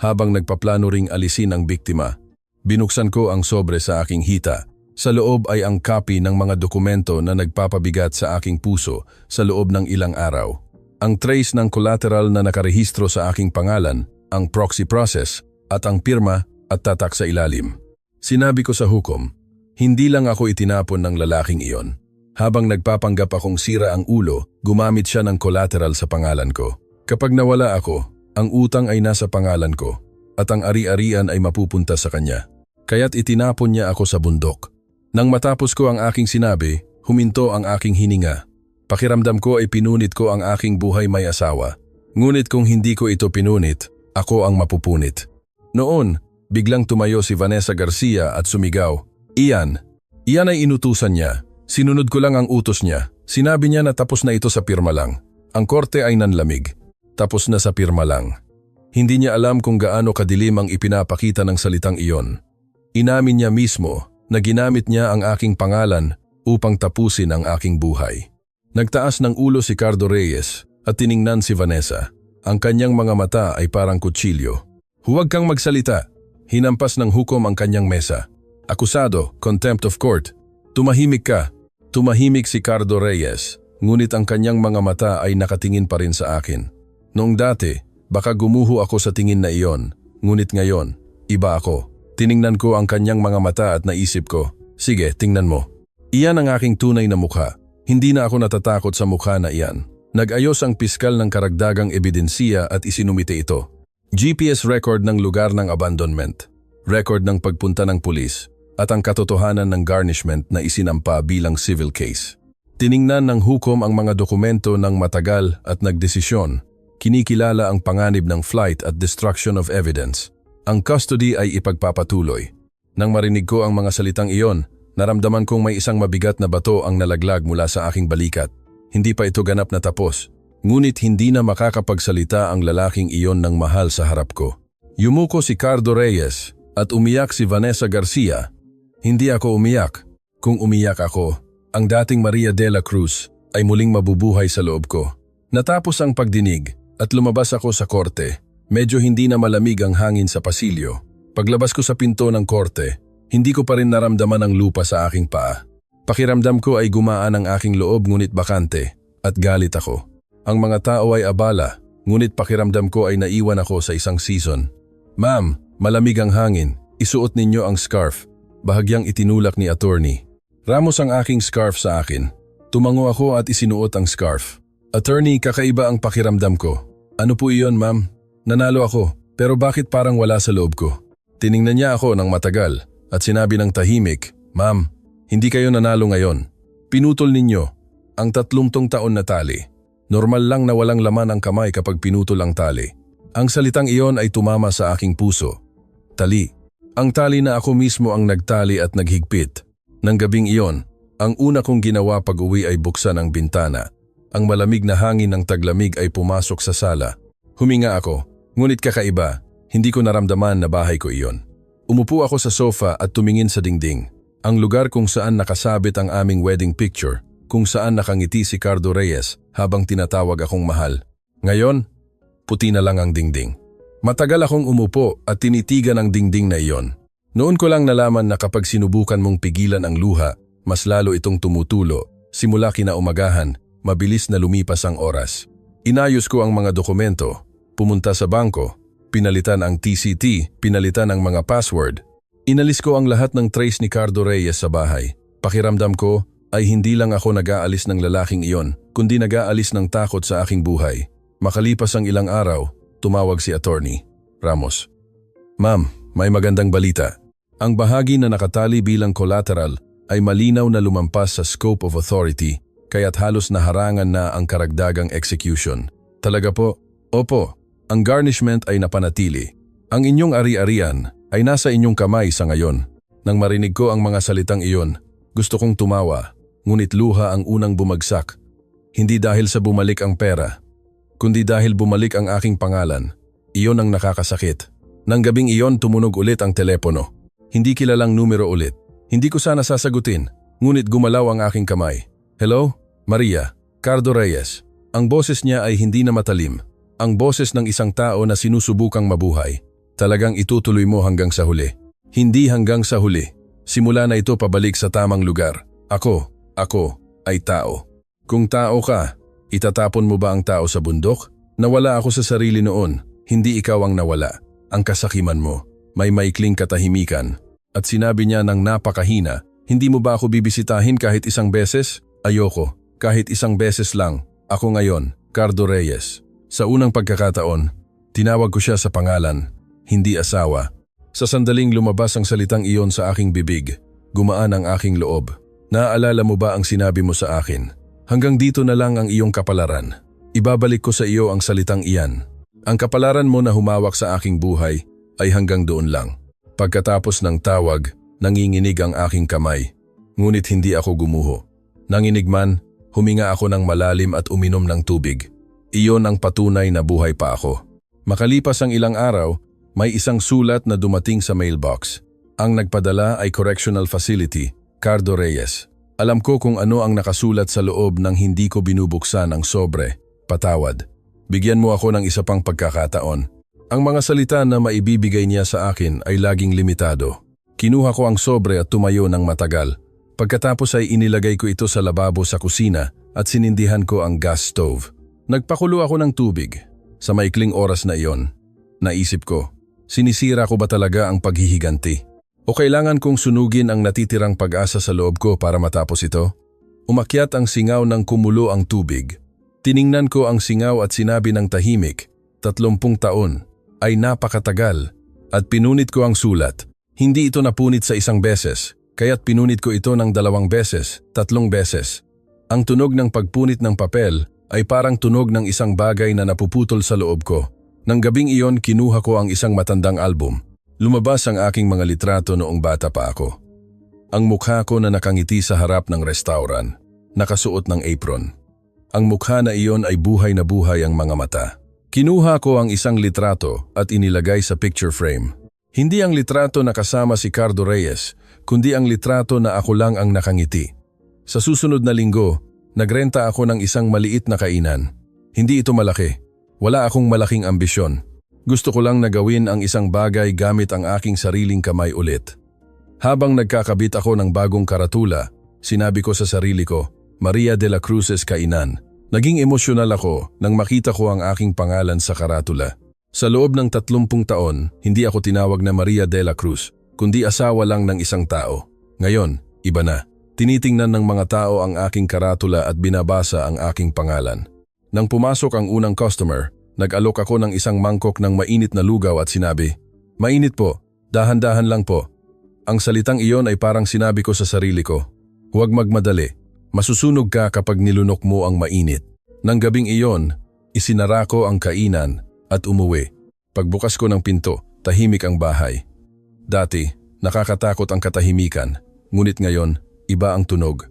Habang nagpaplano ring alisin ang biktima, binuksan ko ang sobre sa aking hita. Sa loob ay ang copy ng mga dokumento na nagpapabigat sa aking puso sa loob ng ilang araw. Ang trace ng collateral na nakarehistro sa aking pangalan, ang proxy process, at ang pirma at tatak sa ilalim. Sinabi ko sa hukom, hindi lang ako itinapon ng lalaking iyon. Habang nagpapanggap akong sira ang ulo, gumamit siya ng collateral sa pangalan ko. Kapag nawala ako, ang utang ay nasa pangalan ko, at ang ari-arian ay mapupunta sa kanya. Kaya't itinapon niya ako sa bundok. Nang matapos ko ang aking sinabi, huminto ang aking hininga. Pakiramdam ko ay pinunit ko ang aking buhay may asawa. Ngunit kung hindi ko ito pinunit, ako ang mapupunit. Noon, biglang tumayo si Vanessa Garcia at sumigaw, "Ian!" Iyan ay inutusan niya. Sinunod ko lang ang utos niya. Sinabi niya na tapos na ito sa pirma lang. Ang korte ay nanlamig. Tapos na sa pirma lang. Hindi niya alam kung gaano kadilim ang ipinapakita ng salitang iyon. Inamin niya mismo na ginamit niya ang aking pangalan upang tapusin ang aking buhay. Nagtaas ng ulo si Cardo Reyes at tiningnan si Vanessa. Ang kanyang mga mata ay parang kutsilyo. "Huwag kang magsalita." Hinampas ng hukom ang kanyang mesa. "Akusado, contempt of court." "Tumahimik ka." Tumahimik si Cardo Reyes, ngunit ang kanyang mga mata ay nakatingin pa rin sa akin. Noong dati, baka gumuho ako sa tingin na iyon, ngunit ngayon, iba ako. Tiningnan ko ang kanyang mga mata at naisip ko, sige, tingnan mo. Iyan ang aking tunay na mukha. Hindi na ako natatakot sa mukha na iyan. Nag-ayos ang piskal ng karagdagang ebidensiya at isinumite ito. GPS record ng lugar ng abandonment, record ng pagpunta ng pulis, at ang katotohanan ng garnishment na isinampa bilang civil case. Tiningnan ng hukom ang mga dokumento ng matagal at nagdesisyon. Kinikilala ang panganib ng flight at destruction of evidence. Ang custody ay ipagpapatuloy. Nang marinig ko ang mga salitang iyon, naramdaman kong may isang mabigat na bato ang nalaglag mula sa aking balikat. Hindi pa ito ganap na tapos, ngunit hindi na makakapagsalita ang lalaking iyon ng mahal sa harap ko. Yumuko si Cardo Reyes at umiyak si Vanessa Garcia. Hindi ako umiyak. Kung umiyak ako, ang dating Maria de la Cruz ay muling mabubuhay sa loob ko. Natapos ang pagdinig at lumabas ako sa korte. Medyo hindi na malamig ang hangin sa pasilyo. Paglabas ko sa pinto ng korte, hindi ko pa rin naramdaman ang lupa sa aking paa. Pakiramdam ko ay gumaan ang aking loob ngunit bakante at galit ako. Ang mga tao ay abala, ngunit pakiramdam ko ay naiwan ako sa isang season. "Ma'am, malamig ang hangin. Isuot ninyo ang scarf." Bahagyang itinulak ni attorney. Ramos ang aking scarf sa akin. Tumango ako at isinuot ang scarf. "Attorney, kakaiba ang pakiramdam ko." "Ano po iyon, ma'am?" "Nanalo ako, pero bakit parang wala sa loob ko?" Tiningnan niya ako ng matagal at sinabi ng tahimik, "Ma'am, hindi kayo nanalo ngayon. Pinutol ninyo ang 30 taon na tali. Normal lang na walang laman ang kamay kapag pinutol ang tali." Ang salitang iyon ay tumama sa aking puso. Tali. Ang tali na ako mismo ang nagtali at naghigpit. Nang gabing iyon, ang una kong ginawa pag-uwi ay buksan ang bintana. Ang malamig na hangin ng taglamig ay pumasok sa sala. Huminga ako, ngunit kakaiba, hindi ko naramdaman na bahay ko iyon. Umupo ako sa sofa at tumingin sa dingding. Ang lugar kung saan nakasabit ang aming wedding picture, kung saan nakangiti si Cardo Reyes habang tinatawag akong mahal. Ngayon, puti na lang ang dingding. Matagal akong umupo at tinitigan ang dingding na iyon. Noon ko lang nalaman na kapag sinubukan mong pigilan ang luha, mas lalo itong tumutulo. Simula kinaumagahan, mabilis na lumipas ang oras. Inayos ko ang mga dokumento, pumunta sa bangko, pinalitan ang TCT, pinalitan ang mga password. Inalis ko ang lahat ng trace ni Cardo Reyes sa bahay. Pakiramdam ko ay hindi lang ako nag-aalis ng lalaking iyon, kundi nag-aalis ng takot sa aking buhay. Makalipas ang ilang araw, tumawag si Attorney Ramos. Ma'am, may magandang balita. Ang bahagi na nakatali bilang collateral ay malinaw na lumampas sa scope of authority, kaya't halos naharangan na ang karagdagang execution. Talaga po? Opo, ang garnishment ay napanatili. Ang inyong ari-arian ay nasa inyong kamay sa ngayon. Nang marinig ko ang mga salitang iyon, gusto kong tumawa, ngunit luha ang unang bumagsak. Hindi dahil sa bumalik ang pera, kundi dahil bumalik ang aking pangalan. Iyon ang nakakasakit. Nang gabing iyon tumunog ulit ang telepono. Hindi kilalang numero ulit. Hindi ko sana sasagutin, ngunit gumalaw ang aking kamay. Hello? Maria, Cardo Reyes. Ang boses niya ay hindi na matalim. Ang boses ng isang tao na sinusubukang mabuhay. Talagang itutuloy mo hanggang sa huli. Hindi hanggang sa huli. Simula na ito pabalik sa tamang lugar. Ako ay tao. Kung tao ka, itatapon mo ba ang tao sa bundok? Nawala ako sa sarili noon. Hindi ikaw ang nawala. Ang kasakiman mo. May maikling katahimikan. At sinabi niya ng napakahina, hindi mo ba ako bibisitahin kahit isang beses? Ayoko. Kahit isang beses lang. Ako ngayon, Cardo Reyes. Sa unang pagkakataon, tinawag ko siya sa pangalan, hindi asawa. Sa sandaling lumabas ang salitang iyon sa aking bibig, gumaan ang aking loob. Naaalala mo ba ang sinabi mo sa akin? Hanggang dito na lang ang iyong kapalaran. Ibabalik ko sa iyo ang salitang iyan. Ang kapalaran mo na humawak sa aking buhay ay hanggang doon lang. Pagkatapos ng tawag, nanginginig ang aking kamay. Ngunit hindi ako gumuho. Nanginig man, huminga ako ng malalim at uminom ng tubig. Iyon ang patunay na buhay pa ako. Makalipas ang ilang araw, may isang sulat na dumating sa mailbox. Ang nagpadala ay Correctional Facility, Cardo Reyes. Alam ko kung ano ang nakasulat sa loob nang hindi ko binubuksan ang sobre. Patawad. Bigyan mo ako ng isa pang pagkakataon. Ang mga salita na maibibigay niya sa akin ay laging limitado. Kinuha ko ang sobre at tumayo ng matagal. Pagkatapos ay inilagay ko ito sa lababo sa kusina at sinindihan ko ang gas stove. Nagpakulo ako ng tubig. Sa maikling oras na iyon, naisip ko, sinisira ko ba talaga ang paghihiganti? O kailangan kong sunugin ang natitirang pag-asa sa loob ko para matapos ito? Umakyat ang singaw ng kumulo ang tubig. Tiningnan ko ang singaw at sinabi ng tahimik, 30 taon. Ay napakatagal, at pinunit ko ang sulat. Hindi ito napunit sa isang beses, kaya't pinunit ko ito ng 2 beses, 3 beses. Ang tunog ng pagpunit ng papel ay parang tunog ng isang bagay na napuputol sa loob ko. Nang gabing iyon, kinuha ko ang isang matandang album. Lumabas ang aking mga litrato noong bata pa ako. Ang mukha ko na nakangiti sa harap ng restaurant, nakasuot ng apron. Ang mukha na iyon ay buhay na buhay ang mga mata. Kinuha ko ang isang litrato at inilagay sa picture frame. Hindi ang litrato na kasama si Cardo Reyes, kundi ang litrato na ako lang ang nakangiti. Sa susunod na linggo, nagrenta ako ng isang maliit na kainan. Hindi ito malaki. Wala akong malaking ambisyon. Gusto ko lang na gawin ang isang bagay gamit ang aking sariling kamay ulit. Habang nagkakabit ako ng bagong karatula, sinabi ko sa sarili ko, Maria de la Cruz's Kainan. Naging emosyonal ako nang makita ko ang aking pangalan sa karatula. Sa loob ng 30 taon, hindi ako tinawag na Maria de la Cruz, kundi asawa lang ng isang tao. Ngayon, iba na. Tinitingnan ng mga tao ang aking karatula at binabasa ang aking pangalan. Nang pumasok ang unang customer, nag-alok ako ng isang mangkok ng mainit na lugaw at sinabi, "Mainit po, dahan-dahan lang po." Ang salitang iyon ay parang sinabi ko sa sarili ko, "Huwag magmadali. Masusunog ka kapag nilunok mo ang mainit." Nang gabing iyon, isinara ko ang kainan at umuwi. Pagbukas ko ng pinto, tahimik ang bahay. Dati, nakakatakot ang katahimikan, ngunit ngayon, iba ang tunog.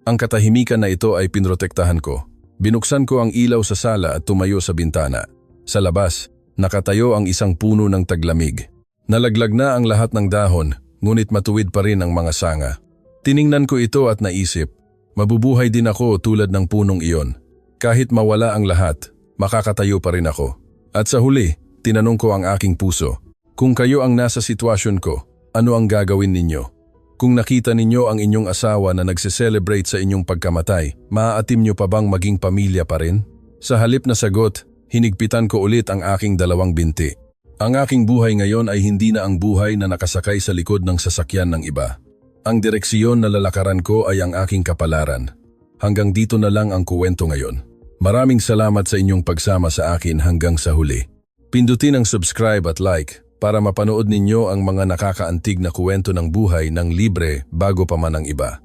Ang katahimikan na ito ay pinrotektahan ko. Binuksan ko ang ilaw sa sala at tumayo sa bintana. Sa labas, nakatayo ang isang puno ng taglamig. Nalaglag na ang lahat ng dahon, ngunit matuwid pa rin ang mga sanga. Tiningnan ko ito at naisip, mabubuhay din ako tulad ng punong iyon. Kahit mawala ang lahat, makakatayo pa rin ako. At sa huli, tinanong ko ang aking puso, kung kayo ang nasa sitwasyon ko, ano ang gagawin ninyo? Kung nakita ninyo ang inyong asawa na nagse-celebrate sa inyong pagkamatay, maaatim nyo pa bang maging pamilya pa rin? Sa halip na sagot, hinigpitan ko ulit ang aking 2 binti. Ang aking buhay ngayon ay hindi na ang buhay na nakasakay sa likod ng sasakyan ng iba. Ang direksyon na lalakaran ko ay ang aking kapalaran. Hanggang dito na lang ang kuwento ngayon. Maraming salamat sa inyong pagsama sa akin hanggang sa huli. Pindutin ang subscribe at like para mapanood ninyo ang mga nakakaantig na kuwento ng buhay ng libre bago pa man ang iba.